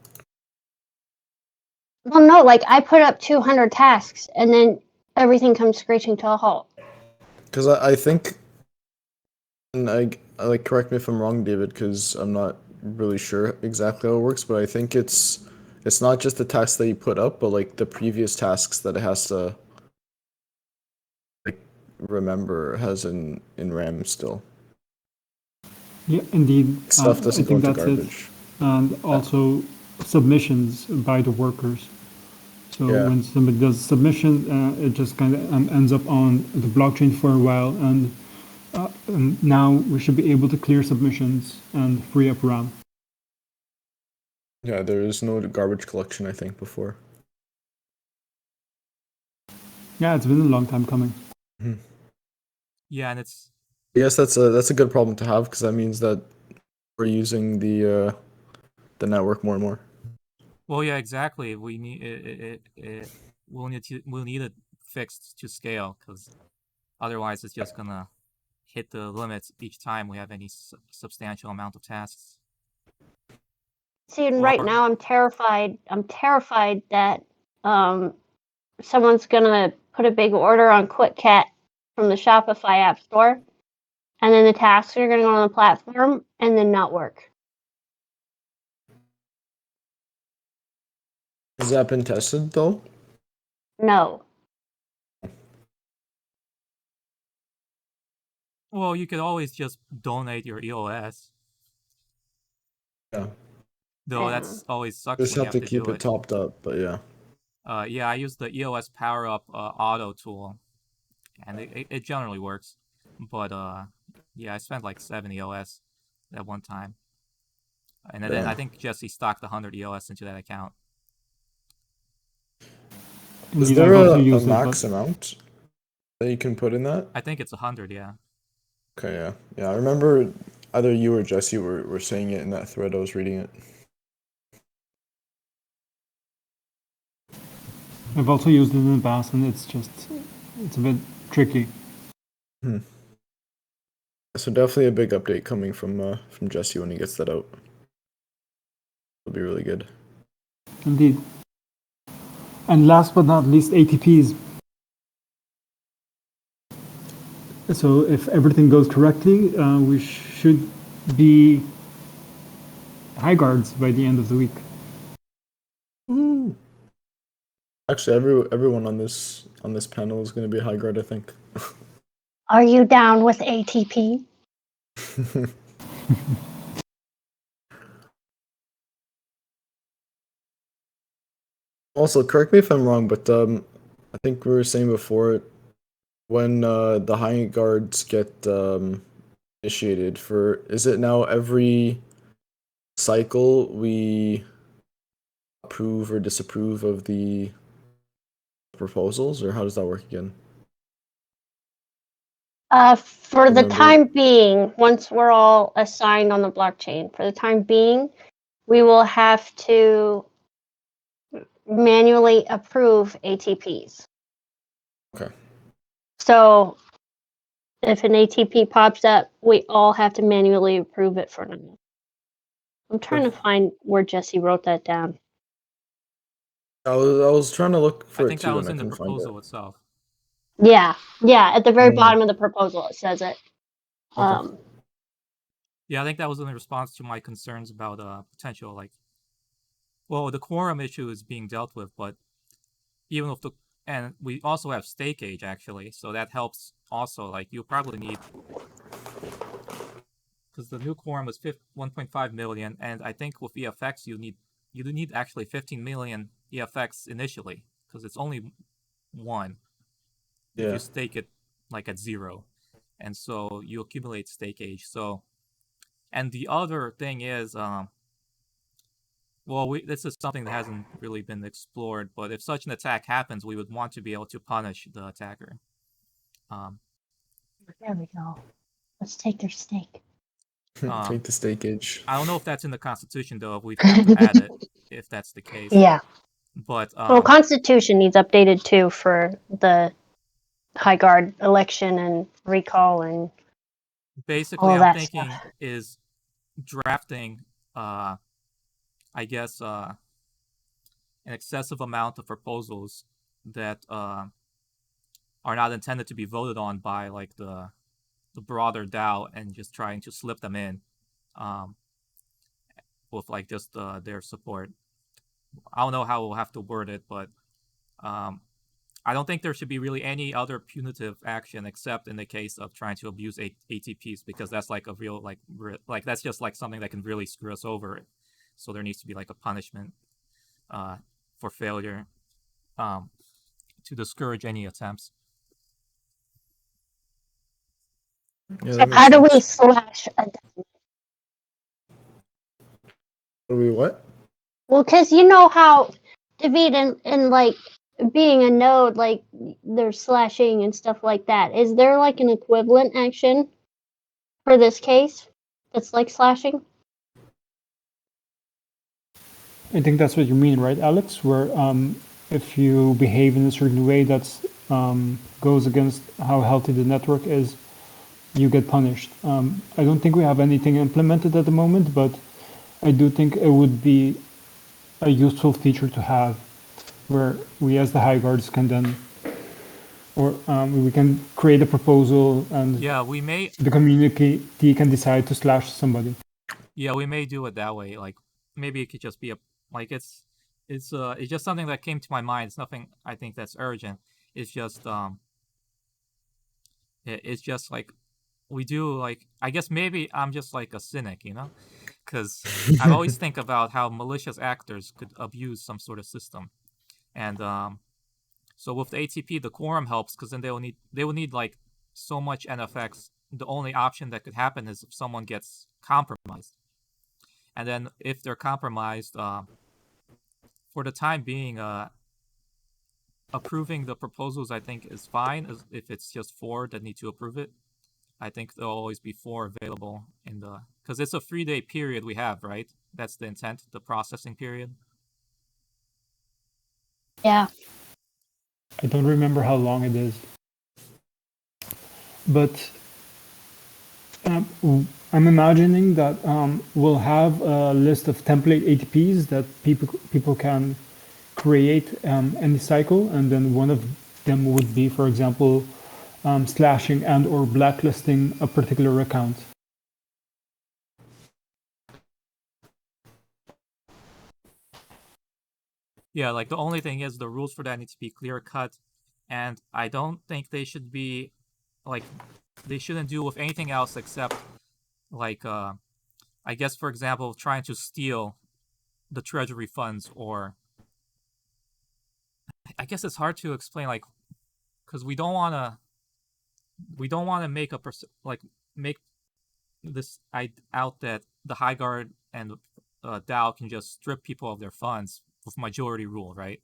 Well, no, like I put up 200 tasks and then everything comes screeching to a halt. Because I think, and I like correct me if I'm wrong, David, because I'm not really sure exactly how it works, but I think it's not just the tasks that you put up, but like the previous tasks that it has to like remember has in RAM still. Yeah, indeed. Stuff I doesn't go think into that's it. garbage. And also submissions by the workers. So Yeah. when somebody does submission, it just kind of ends up on the blockchain for a while, and now we should be able to clear submissions and free up RAM. Yeah, there is no garbage collection, I think, before. Yeah, it's been a long time coming. yeah, and it's Yes, that's a good problem to have because that means that we're using the network more and more. well, yeah, exactly. We need we'll need it fixed to scale because otherwise it's just gonna hit the limits each time we have any substantial amount of tasks. See, and right Or- now I'm terrified. I'm terrified that someone's gonna put a big order on QuickCat from the Shopify App Store, and then the tasks are gonna go on the platform and then not work. Has that been tested though? No. Well, you could always just donate your EOS, Yeah. though Yeah. that's always sucks Just when you have have to to keep do it topped up, but yeah. Yeah, I use the EOS Power Up Auto tool, and it generally works. But yeah, I spent like 7 EOS at one time, and then I Yeah. think Jesse stocked 100 EOS into that account. Is Indeed, there I've also a used it, max but amount that you can put in that? I think it's 100. Yeah. Okay, yeah. Yeah, I remember either you or Jesse were saying it in that thread. I was reading it. I've also used it in the past, and it's a bit tricky. So definitely a big update coming from Jesse when he gets that out. It'll be really good. Indeed. And last but not least, ATPs. So if everything goes correctly, we should be high guards by the end of the week. Ooh. Actually, everyone on this panel is going to be a high guard, I think. Are you down with ATP? Also, correct me if I'm wrong, but I think we were saying before when the high guards get initiated is it now every cycle we approve or disapprove of the proposals, or how does that work again? For the Remember. time being, once we're all assigned on the blockchain, for the time being, we will have to manually approve ATPs. Okay. So if an ATP pops up, we all have to manually approve it for now. I'm trying to find where Jesse wrote that down. I was trying to look for I it think too, that was and in I the couldn't find it. proposal itself. Yeah, at the very Mm. bottom of the proposal it says it. Okay. Yeah, I think that was in response to my concerns about potential the quorum issue is being dealt with, but even if and we also have stake age actually, so that helps also. Like you probably need, because the new quorum was 1.5 million, and I think with EFX you do need actually 15 million EFX initially, because it's only one if Yeah. you stake it like at 0, and so you accumulate stake age. So, and the other thing is, this is something that hasn't really been explored, but if such an attack happens, we would want to be able to punish the attacker. There we go. Let's take their stake. Take the stake age. I don't know if that's in the Constitution, though, if we'd have to add it, if that's the case. Yeah. But, Well, Constitution needs updated too for the High Guard election and recall and basically, all I'm that thinking stuff. is drafting, I guess, an excessive amount of proposals that are not intended to be voted on by like the broader DAO, and just trying to slip them in with like just their support. I don't know how we'll have to word it, but I don't think there should be really any other punitive action except in the case of trying to abuse ATPs, because that's like a real like that's just like something that can really screw us over. So there needs to be like a punishment for failure to discourage any attempts. Yeah, So that makes how do we sense. slash a What do we what? Well, because you know how David and like being a node, like there's slashing and stuff like that. Is there like an equivalent action for this case that's like slashing? I think that's what you mean, right, Alex? Where if you behave in a certain way that goes against how healthy the network is, you get punished. I don't think we have anything implemented at the moment, but I do think it would be a useful feature to have, where we as the High Guards can then, or we can create a proposal and Yeah, we may. the community can decide to slash somebody. Yeah, we may do it that way. Like maybe it could just be it's just something that came to my mind. It's nothing I think that's urgent. It's just it's just like we do. Like I guess maybe I'm just like a cynic, because I always think about how malicious actors could abuse some sort of system, and so with the ATP, the quorum helps, because then they will need like so much NFX. The only option that could happen is if someone gets compromised, and then if they're compromised, for the time being, approving the proposals I think is fine. If it's just 4 that need to approve it, I think there'll always be 4 available because it's a 3-day period we have, right? That's the intent, the processing period. Yeah. I don't remember how long it is, but I'm imagining that we'll have a list of template ATPs that people can create any cycle, and then one of them would be, for example, slashing and or blacklisting a particular account. Yeah, like the only thing is the rules for that need to be clear cut, and I don't think they should be like they shouldn't do with anything else except like I guess, for example, trying to steal the treasury funds, or I guess it's hard to explain, like, because we don't want to make make this out that the High Guard and DAO can just strip people of their funds with majority rule, right?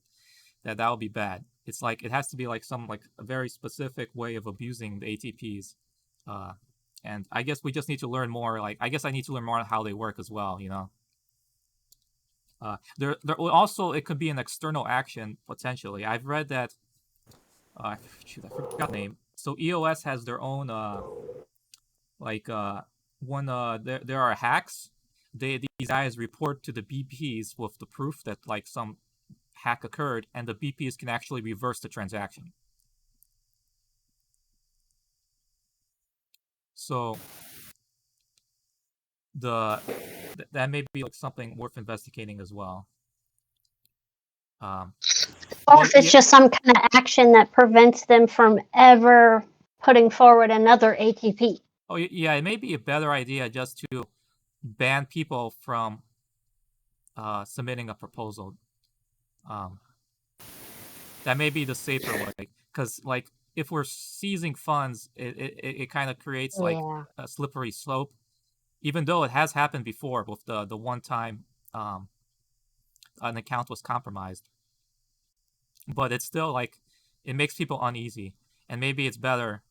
That would be bad. It's like it has to be like some like a very specific way of abusing the ATPs, and I guess we just need to learn more. Like I guess I need to learn more on how they work as well. There also it could be an external action potentially. I've read that. I forgot the name. so EOS has their own there are hacks. These guys report to the BPs with the proof that like some hack occurred, and the BPs can actually reverse the transaction. So that may be like something worth investigating as well. Or But if it's just some kind of action that prevents them from ever putting forward another ATP. oh yeah, it may be a better idea just to ban people from submitting a proposal. That may be the safer way, because like if we're seizing funds, it kind of creates like Yeah. a slippery slope, even though it has happened before with the one time an account was compromised. But it's still like it makes people uneasy, and maybe it's better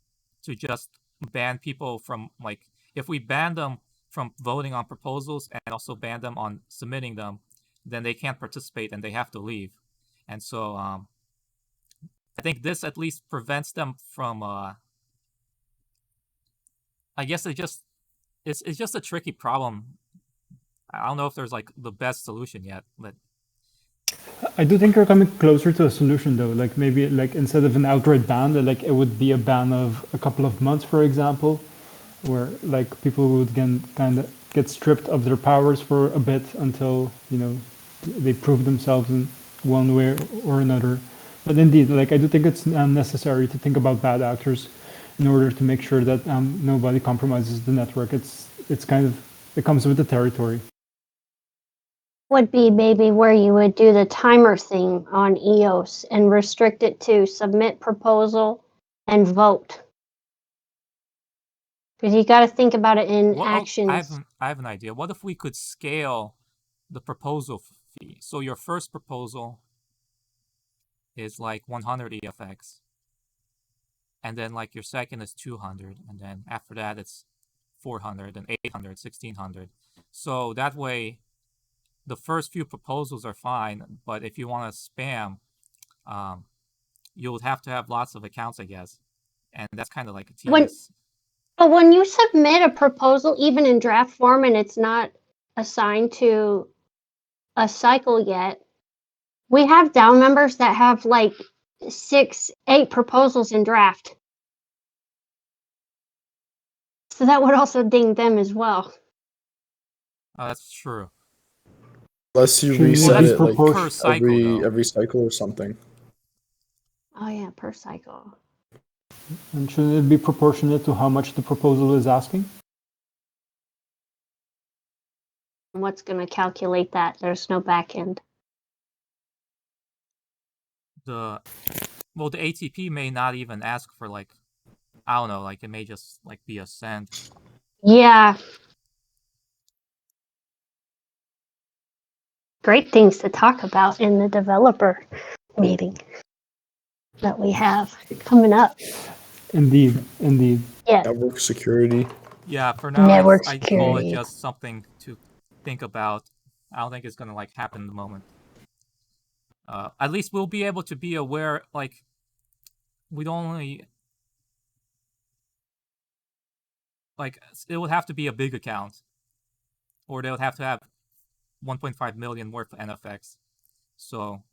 to just ban people from like if we ban them from voting on proposals and also ban them on submitting them, then they can't participate and they have to leave. And so I think this at least prevents them from I guess it's just a tricky problem. I don't know if there's like the best solution yet, but I do think you're coming closer to a solution though. Like maybe like instead of an outright ban, like it would be a ban of a couple of months, for example, where like people would kind of get stripped of their powers for a bit until they prove themselves in one way or another. But indeed, like I do think it's necessary to think about bad actors in order to make sure that nobody compromises the network. It comes with the territory. Would be maybe where you would do the timer thing on EOS and restrict it to submit proposal and vote. Because you got to think about it in actions. I have an idea. What if we could scale the proposal fee? So your first proposal is like 100 EFX, and then like your second is 200, and then after that it's 400 and 800, 1600. So that way, the first few proposals are fine, but if you want to spam, you would have to have lots of accounts, I guess, and that's kind of like a tedious. But when you submit a proposal, even in draft form, and it's not assigned to a cycle yet, we have DAO members that have like 6, 8 proposals in draft. So that would also ding them as well. Oh, that's true. Unless you Shouldn't it reset be it like per cycle, though? every cycle or something. Oh yeah, per cycle. And shouldn't it be proportionate to how much the proposal is asking? What's going to calculate that? There's no back end. The ATP may not even ask for like, I don't know, like it may just like be a cent. Yeah. Great things to talk about in the developer meeting that we have coming up. Indeed. Yeah. Network security. Yeah, for now, Network I call it security. just something to think about. I don't think it's gonna like happen in the moment. At least we'll be able to be aware. Like, we'd only like it would have to be a big account, or they would have to have 1.5 million worth of NFX. So,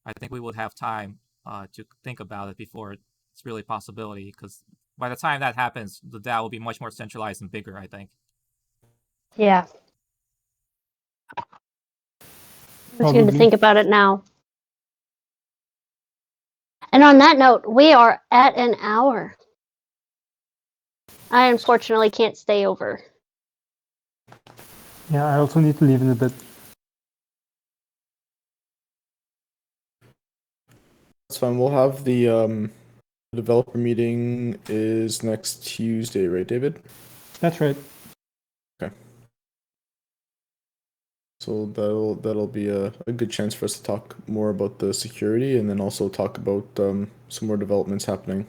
I think we would have time to think about it before it's really a possibility. Because by the time that happens, the DAO will be much more centralized and bigger, I think. Yeah. It's good to think about it now. And on that note, we are at an hour. I unfortunately can't stay over. Yeah, I also need to leave in a bit. That's fine. We'll have the developer meeting is next Tuesday, right, David? That's right. Okay. So that'll be a good chance for us to talk more about the security and then also talk about some more developments happening.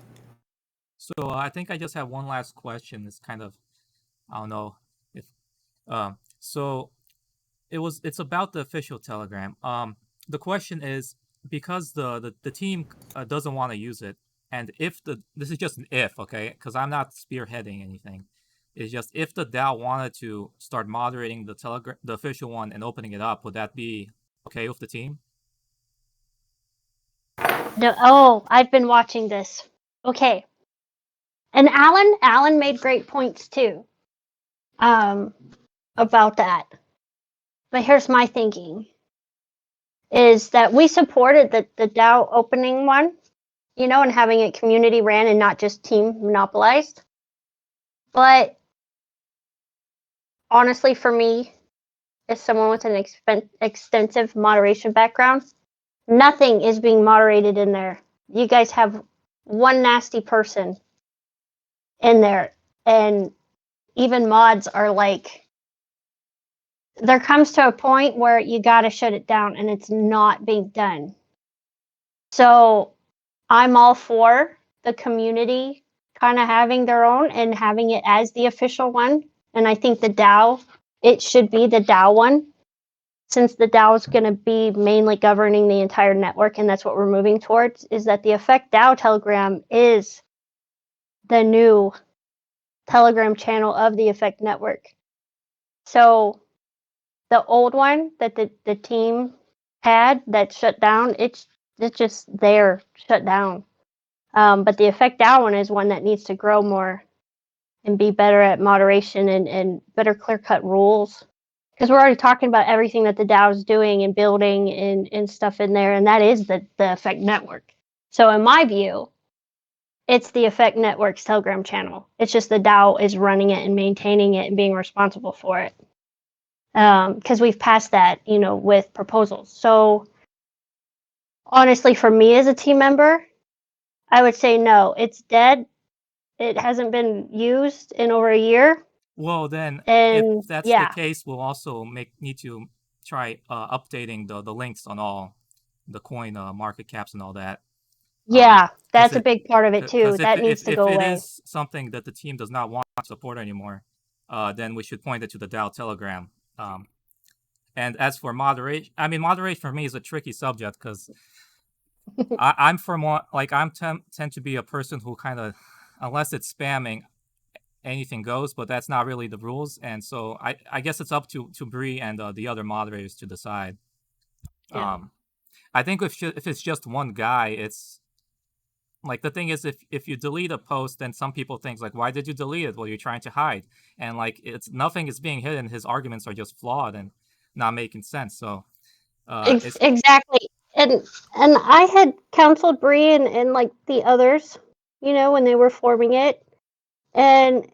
So I think I just have one last question. It's kind of, I don't know if so it's about the official Telegram. The question is, because the team doesn't want to use it, And if this is just an if, okay, because I'm not spearheading anything. It's just if the DAO wanted to start moderating the official one and opening it up, would that be okay with the team? No, oh, I've been watching this. Okay. And Alan made great points too, about that. But here's my thinking, is that we supported the DAO opening one, you know, and having it community ran and not just team monopolized. But honestly, for me, as someone with an extensive moderation background, nothing is being moderated in there. You guys have one nasty person in there, and even mods are like, there comes to a point where you got to shut it down, and it's not being done. So I'm all for the community kind of having their own and having it as the official one. And I think the DAO, it should be the DAO one, since the DAO is going to be mainly governing the entire network, and that's what we're moving towards, is that the Effect DAO Telegram is the new Telegram channel of the Effect network. So the old one that the team had that shut down, it's just there, shut down. But the Effect DAO one is one that needs to grow more and be better at moderation and better clear-cut rules. Because we're already talking about everything that the DAO is doing and building and stuff in there, and that is the Effect network. So in my view, it's the Effect network's Telegram channel. It's just the DAO is running it and maintaining it and being responsible for it. Because we've passed that, you know, with proposals. So honestly, for me as a team member, I would say no, it's dead. It hasn't been used in over a year. Well, then, And if that's yeah, the case, we'll also need to try updating the links on all the coin market caps and all that. yeah, 'Cause that's a big part of it too. Because That needs to go if it away. is something that the team does not want to support anymore, then we should point it to the DAO Telegram. And as for moderation, I mean, moderation for me is a tricky subject because I'm from like tend to be a person who kind of, unless it's spamming, anything goes, but that's not really the rules. And so I guess it's up to Bree and the other moderators to decide. Yeah. I think if it's just one guy, it's like, the thing is, if you delete a post, then some people think like, why did you delete it? Well, you're trying to hide, and like, it's nothing is being hidden. His arguments are just flawed and not making sense. So it's Exactly. And I had counseled Bree and like the others, you know, when they were forming it, and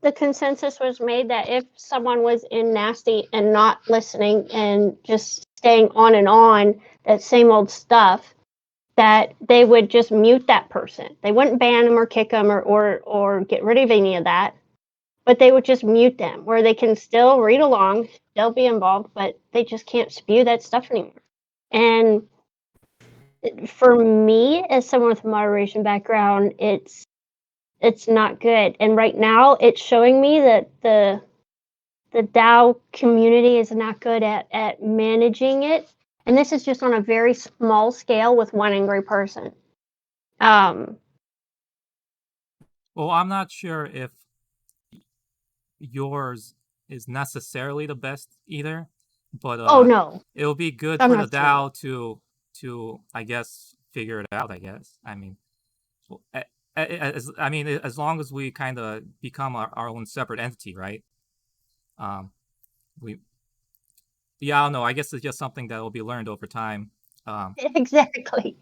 the consensus was made that if someone was in nasty and not listening and just staying on and on that same old stuff, that they would just mute that person. They wouldn't ban them or kick them or get rid of any of that, but they would just mute them, where they can still read along, still be involved, but they just can't spew that stuff anymore. And for me, as someone with a moderation background, it's not good. And right now, it's showing me that the DAO community is not good at managing it. And this is just on a very small scale with one angry person. Well, I'm not sure if yours is necessarily the best either, but Oh no, it will be good I'm for the not saying. DAO to I guess figure it out. I guess. I mean, as long as we kind of become our own separate entity, right? We Yeah, I don't know. I guess it's just something that will be learned over time. Exactly.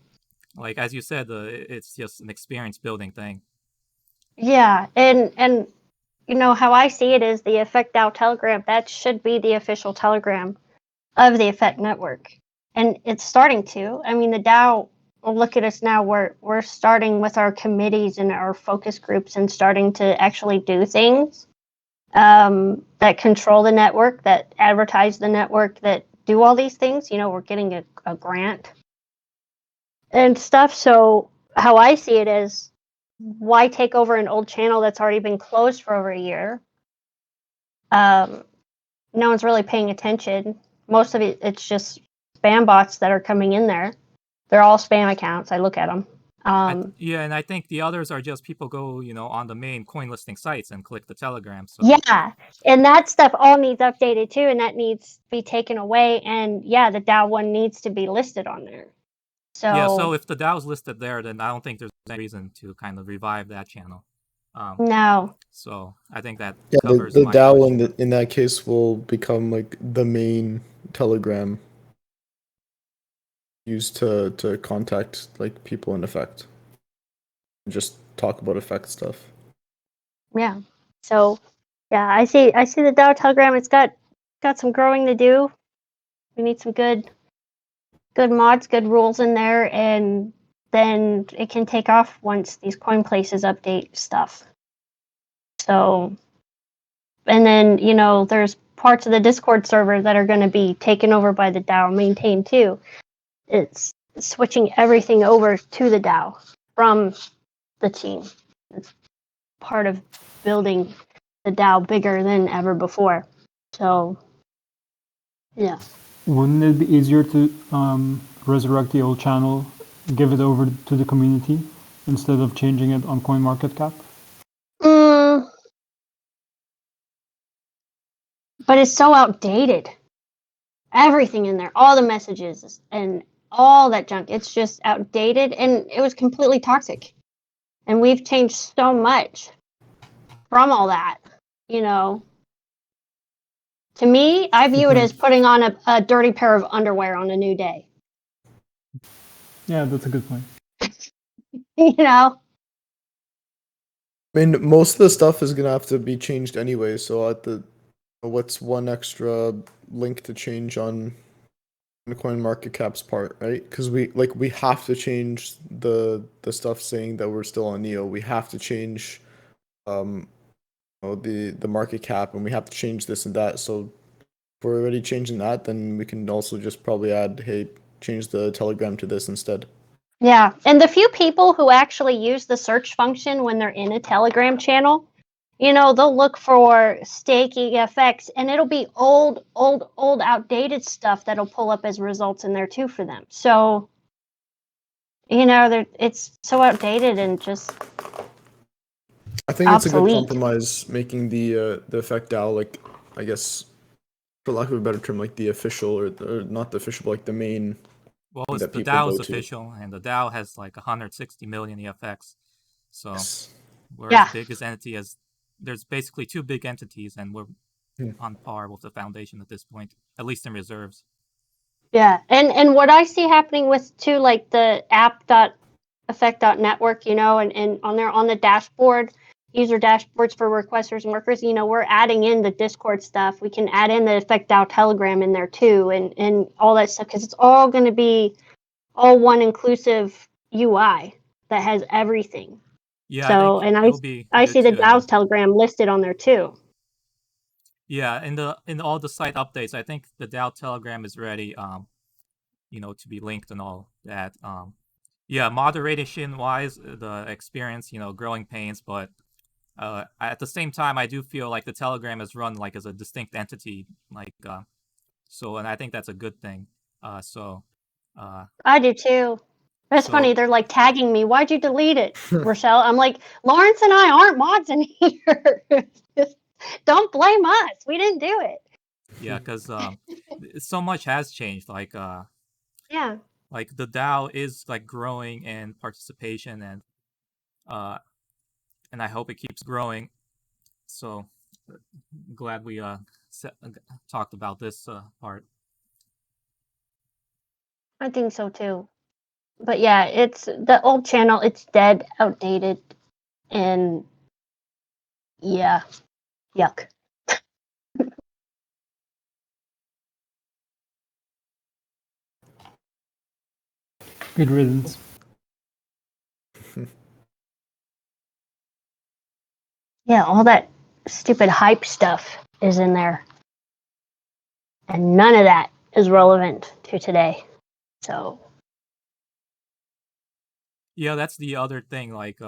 Like as you said, it's just an experience building thing. Yeah, and you know how I see it is the Effect DAO Telegram. That should be the official Telegram of the Effect Network, and it's starting to. I mean, the DAO. Well, look at us now. We're starting with our committees and our focus groups and starting to actually do things that control the network, that advertise the network, that do all these things. You know, we're getting a grant and stuff. So how I see it is, why take over an old channel that's already been closed for over a year? No one's really paying attention. Most of it's just spam bots that are coming in there. They're all spam accounts. I look at them. Yeah, and I think the others are just people go, on the main coin listing sites and click the Telegram. So Yeah, and that stuff all needs updated too, and that needs to be taken away. And yeah, the DAO one needs to be listed on there. yeah, So so if the DAO's listed there, then I don't think there's any reason to kind of revive that channel. no, So I think that Yeah, covers the my DAO question. in that case will become like the main Telegram used to contact like people in effect. Just talk about effect stuff. yeah. So yeah, I see the DAO Telegram. It's got some growing to do. We need some good mods, good rules in there, and then it can take off once these coin places update stuff. So, and then there's parts of the Discord server that are going to be taken over by the DAO, maintained too. It's switching everything over to the DAO from the team. It's part of building the DAO bigger than ever before. So, yeah. Wouldn't it be easier to resurrect the old channel, give it over to the community instead of changing it on CoinMarketCap? But it's so outdated. Everything in there, all the messages and all that junk, it's just outdated, and it was completely toxic. And we've changed so much from all that, To me, I view it as putting on a dirty pair of underwear on a new day. Yeah, that's a good point. I mean, most of the stuff is gonna have to be changed anyway. So what's one extra link to change on the CoinMarketCap's part, right? Because we have to change the stuff saying that we're still on Neo. We have to change the market cap, and we have to change this and that. So if we're already changing that, then we can also just probably add, hey, change the Telegram to this instead. Yeah, and the few people who actually use the search function when they're in a Telegram channel, they'll look for staking FX, and it'll be old, outdated stuff that'll pull up as results in there too for them. So, it's so outdated and just I think it's a good obsolete. compromise, making the effect DAO, like, I guess, for lack of a better term, like the official or not the official, but like the main. Well, thing it's that the people DAO's go to. official, and the DAO has like 160 million EFX. So Yes. we're Yeah. as big as entity as there's basically two big entities, and we're on par with the foundation at this point, at least in reserves. Yeah, and what I see happening with too, like the app.effect.network, and on the dashboard, user dashboards for requesters and workers, we're adding in the Discord stuff. We can add in the Effect DAO Telegram in there too, and all that stuff, because it's all going to be all one inclusive UI that has everything. Yeah, So, I think and it'll be I good see the too. DAO's Telegram listed on there too. Yeah, in all the site updates, I think the DAO Telegram is ready, to be linked and all that. Yeah, moderation wise, the experience, growing pains, but at the same time, I do feel like the Telegram is run like as a distinct entity, like so, and I think that's a good thing. I do too. It's funny. They're like tagging me. Why'd you delete it, Rochelle? I'm like, Lawrence and I aren't mods in here. Don't blame us. We didn't do it. Yeah, because so much has changed. Like Yeah. Like the DAO is like growing in participation, and I hope it keeps growing. So glad we talked about this part. I think so too. But yeah, it's the old channel. It's dead, outdated, and yeah, yuck. Good riddance. Yeah, all that stupid hype stuff is in there. And none of that is relevant to today. So. Yeah, that's the other thing. Like,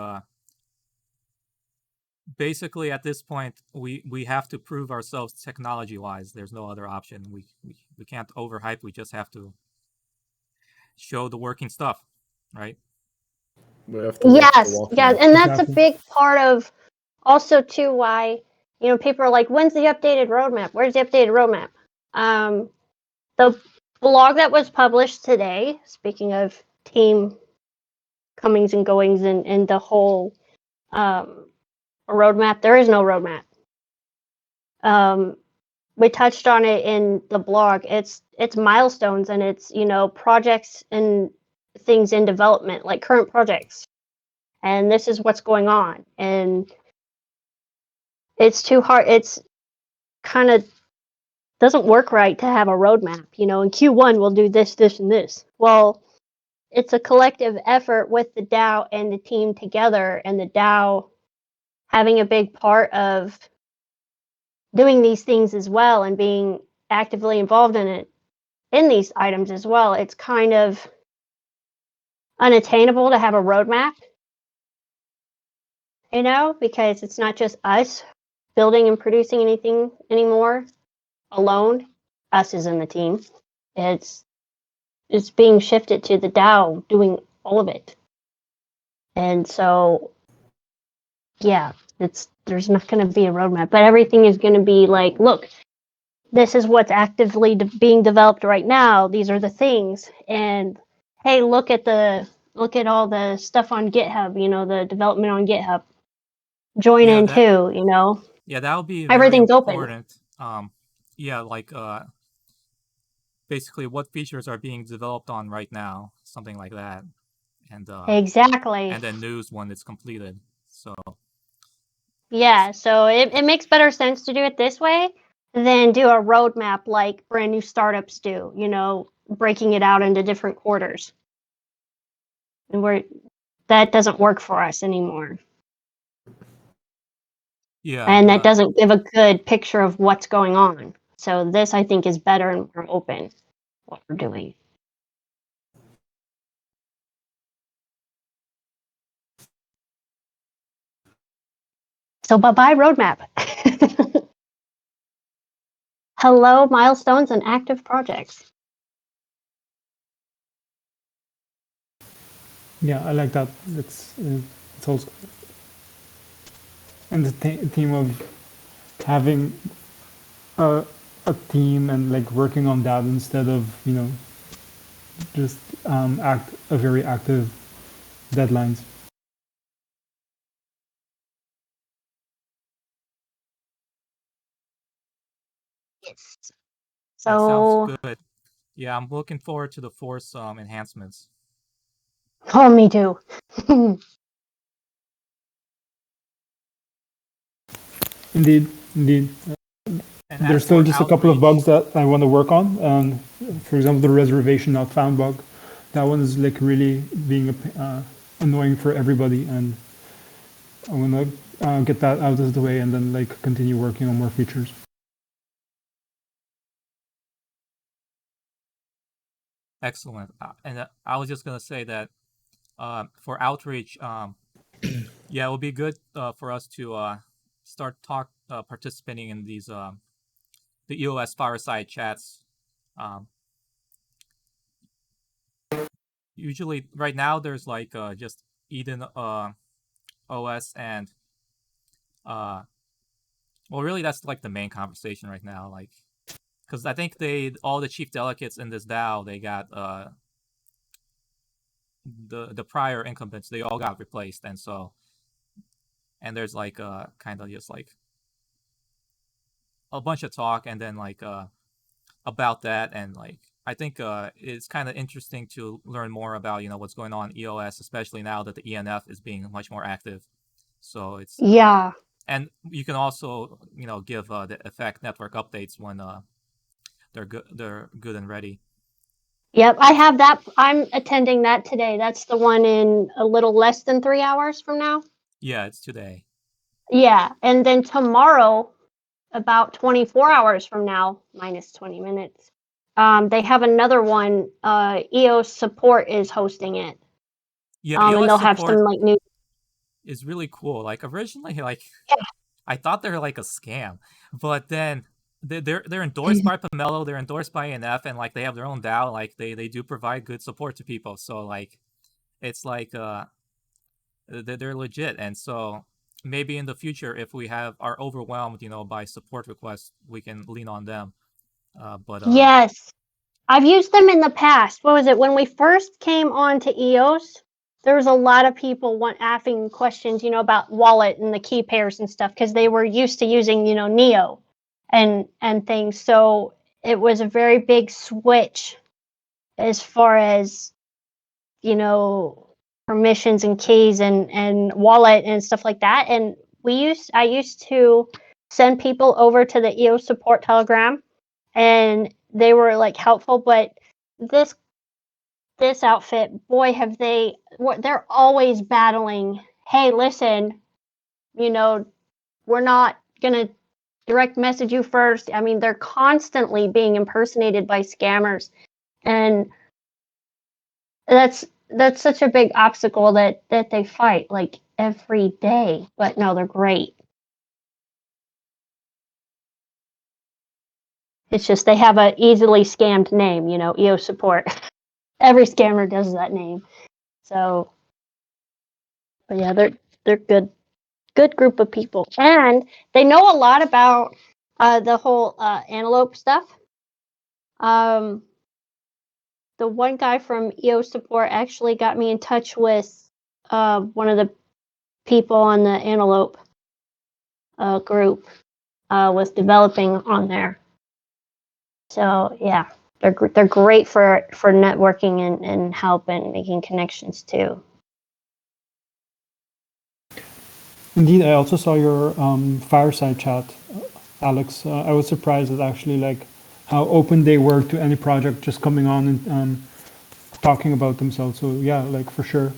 basically, at this point, we have to prove ourselves technology-wise. There's no other option. We can't overhype. We just have to show the working stuff, right? We have to wait for the Yes, walkthrough. yeah, and that's a Exactly. big part of also too why people are like, when's the updated roadmap? Where's the updated roadmap? The blog that was published today, speaking of team comings and goings and the whole roadmap, there is no roadmap. We touched on it in the blog. It's milestones and it's projects and things in development, like current projects, and this is what's going on. And it's too hard. It's kind of doesn't work right to have a roadmap. In Q1 we'll do this, this, and this. Well, it's a collective effort with the DAO and the team together, and the DAO having a big part of doing these things as well and being actively involved in these items as well. It's kind of unattainable to have a roadmap, because it's not just us building and producing anything anymore alone. Us as in the team. It's being shifted to the DAO doing all of it. And so, yeah, there's not going to be a roadmap, but everything is going to be like, look, this is what's actively being developed right now. These are the things, and hey, look at all the stuff on GitHub. The development on GitHub. Join in too. Yeah, that would be everything's very open. important. Yeah, like basically what features are being developed on right now, something like that, and Exactly. and then news when it's completed. So yeah, so it makes better sense to do it this way than do a roadmap like brand new startups do. Breaking it out into different quarters, and that doesn't work for us anymore. yeah, And that doesn't give a good picture of what's going on. So this, I think, is better and more open, what we're doing. So bye-bye roadmap. Hello, milestones and active projects. Yeah, I like that. It's also, and the theme of having a team and like working on that instead of just a very active deadlines. Yes. that So, sounds good. Yeah, I'm looking forward to the Force enhancements. oh, me too. Indeed. And There's as still for just a couple of outreach, bugs that I want to work on. For example, the reservation not found bug. That one is like really being annoying for everybody, and I want to get that out of the way and then like continue working on more features. excellent. And I was just gonna say that for outreach, yeah, it would be good for us to start participating in these the EOS fireside chats. Usually, right now, there's like just Eden OS and well, really, that's like the main conversation right now. Like, because I think all the chief delegates in this DAO, they got the prior incumbents, they all got replaced, and there's like kind of just like a bunch of talk, and then like about that, and like I think it's kind of interesting to learn more about what's going on in EOS, especially now that the ENF is being much more active. So it's Yeah. and you can also give the effect network updates when they're good and ready. Yep, I have that. I'm attending that today. That's the one in a little less than 3 hours from now. Yeah, it's today. Yeah, and then tomorrow, about 24 hours from now, minus 20 minutes, they have another one. EOS support is hosting it. Yeah, and EOS they'll have support some like new. is really cool. Like originally, like Yeah. I thought they were like a scam, but then they're endorsed by Pomelo, they're endorsed by ANF, and like they have their own DAO. Like they do provide good support to people. So like it's like they're legit, and so maybe in the future, if we are overwhelmed, by support requests, we can lean on them. Yes, I've used them in the past. What was it? When we first came on to EOS, there was a lot of people asking questions, about wallet and the key pairs and stuff, because they were used to using, Neo and things. So it was a very big switch as far as, permissions and keys and wallet and stuff like that. And I used to send people over to the EOS support Telegram, and they were like helpful, but this outfit, boy, they're always battling, hey, listen, we're not gonna direct message you first. I mean, they're constantly being impersonated by scammers, and that's such a big obstacle that they fight like every day. But no, they're great. It's just they have a easily scammed name, EOS support. Every scammer does that name. So, but yeah, they're good group of people, and they know a lot about the whole antelope stuff. The one guy from EOS support actually got me in touch with one of the people on the antelope group was developing on there. So yeah, they're great for networking and help and making connections too. Indeed, I also saw your fireside chat, Alex. I was surprised at actually like how open they were to any project just coming on and talking about themselves. So yeah, like for sure,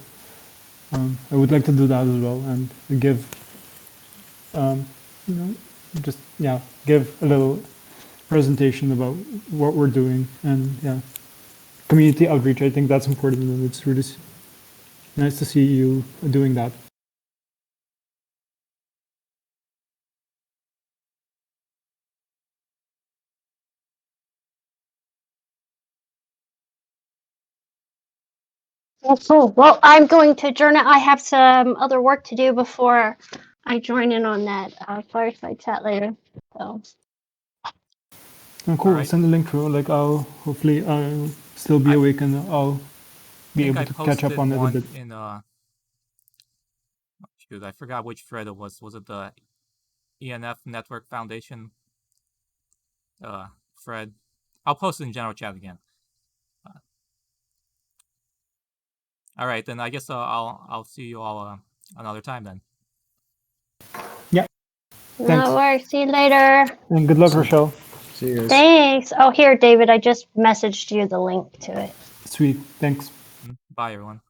I would like to do that as well and give, give a little presentation about what we're doing and yeah, community outreach. I think that's important, and it's really nice to see you doing that. Well, cool. Well, I'm going to adjourn it. I have some other work to do before I join in on that fireside chat later. So. Oh, cool. Right. Send the link through. Like hopefully I'll still be awake and I'll be able to catch up on it a bit. In shoot, I forgot which thread it was. Was it the ENF Network Foundation thread? I'll post it in general chat again. All right, then I guess I'll see you all another time then. Yeah. No Thanks. worries. See you later. And good luck, Rochelle. See you guys. Thanks. Oh, here, David. I just messaged you the link to it. Sweet. Thanks. Bye, everyone.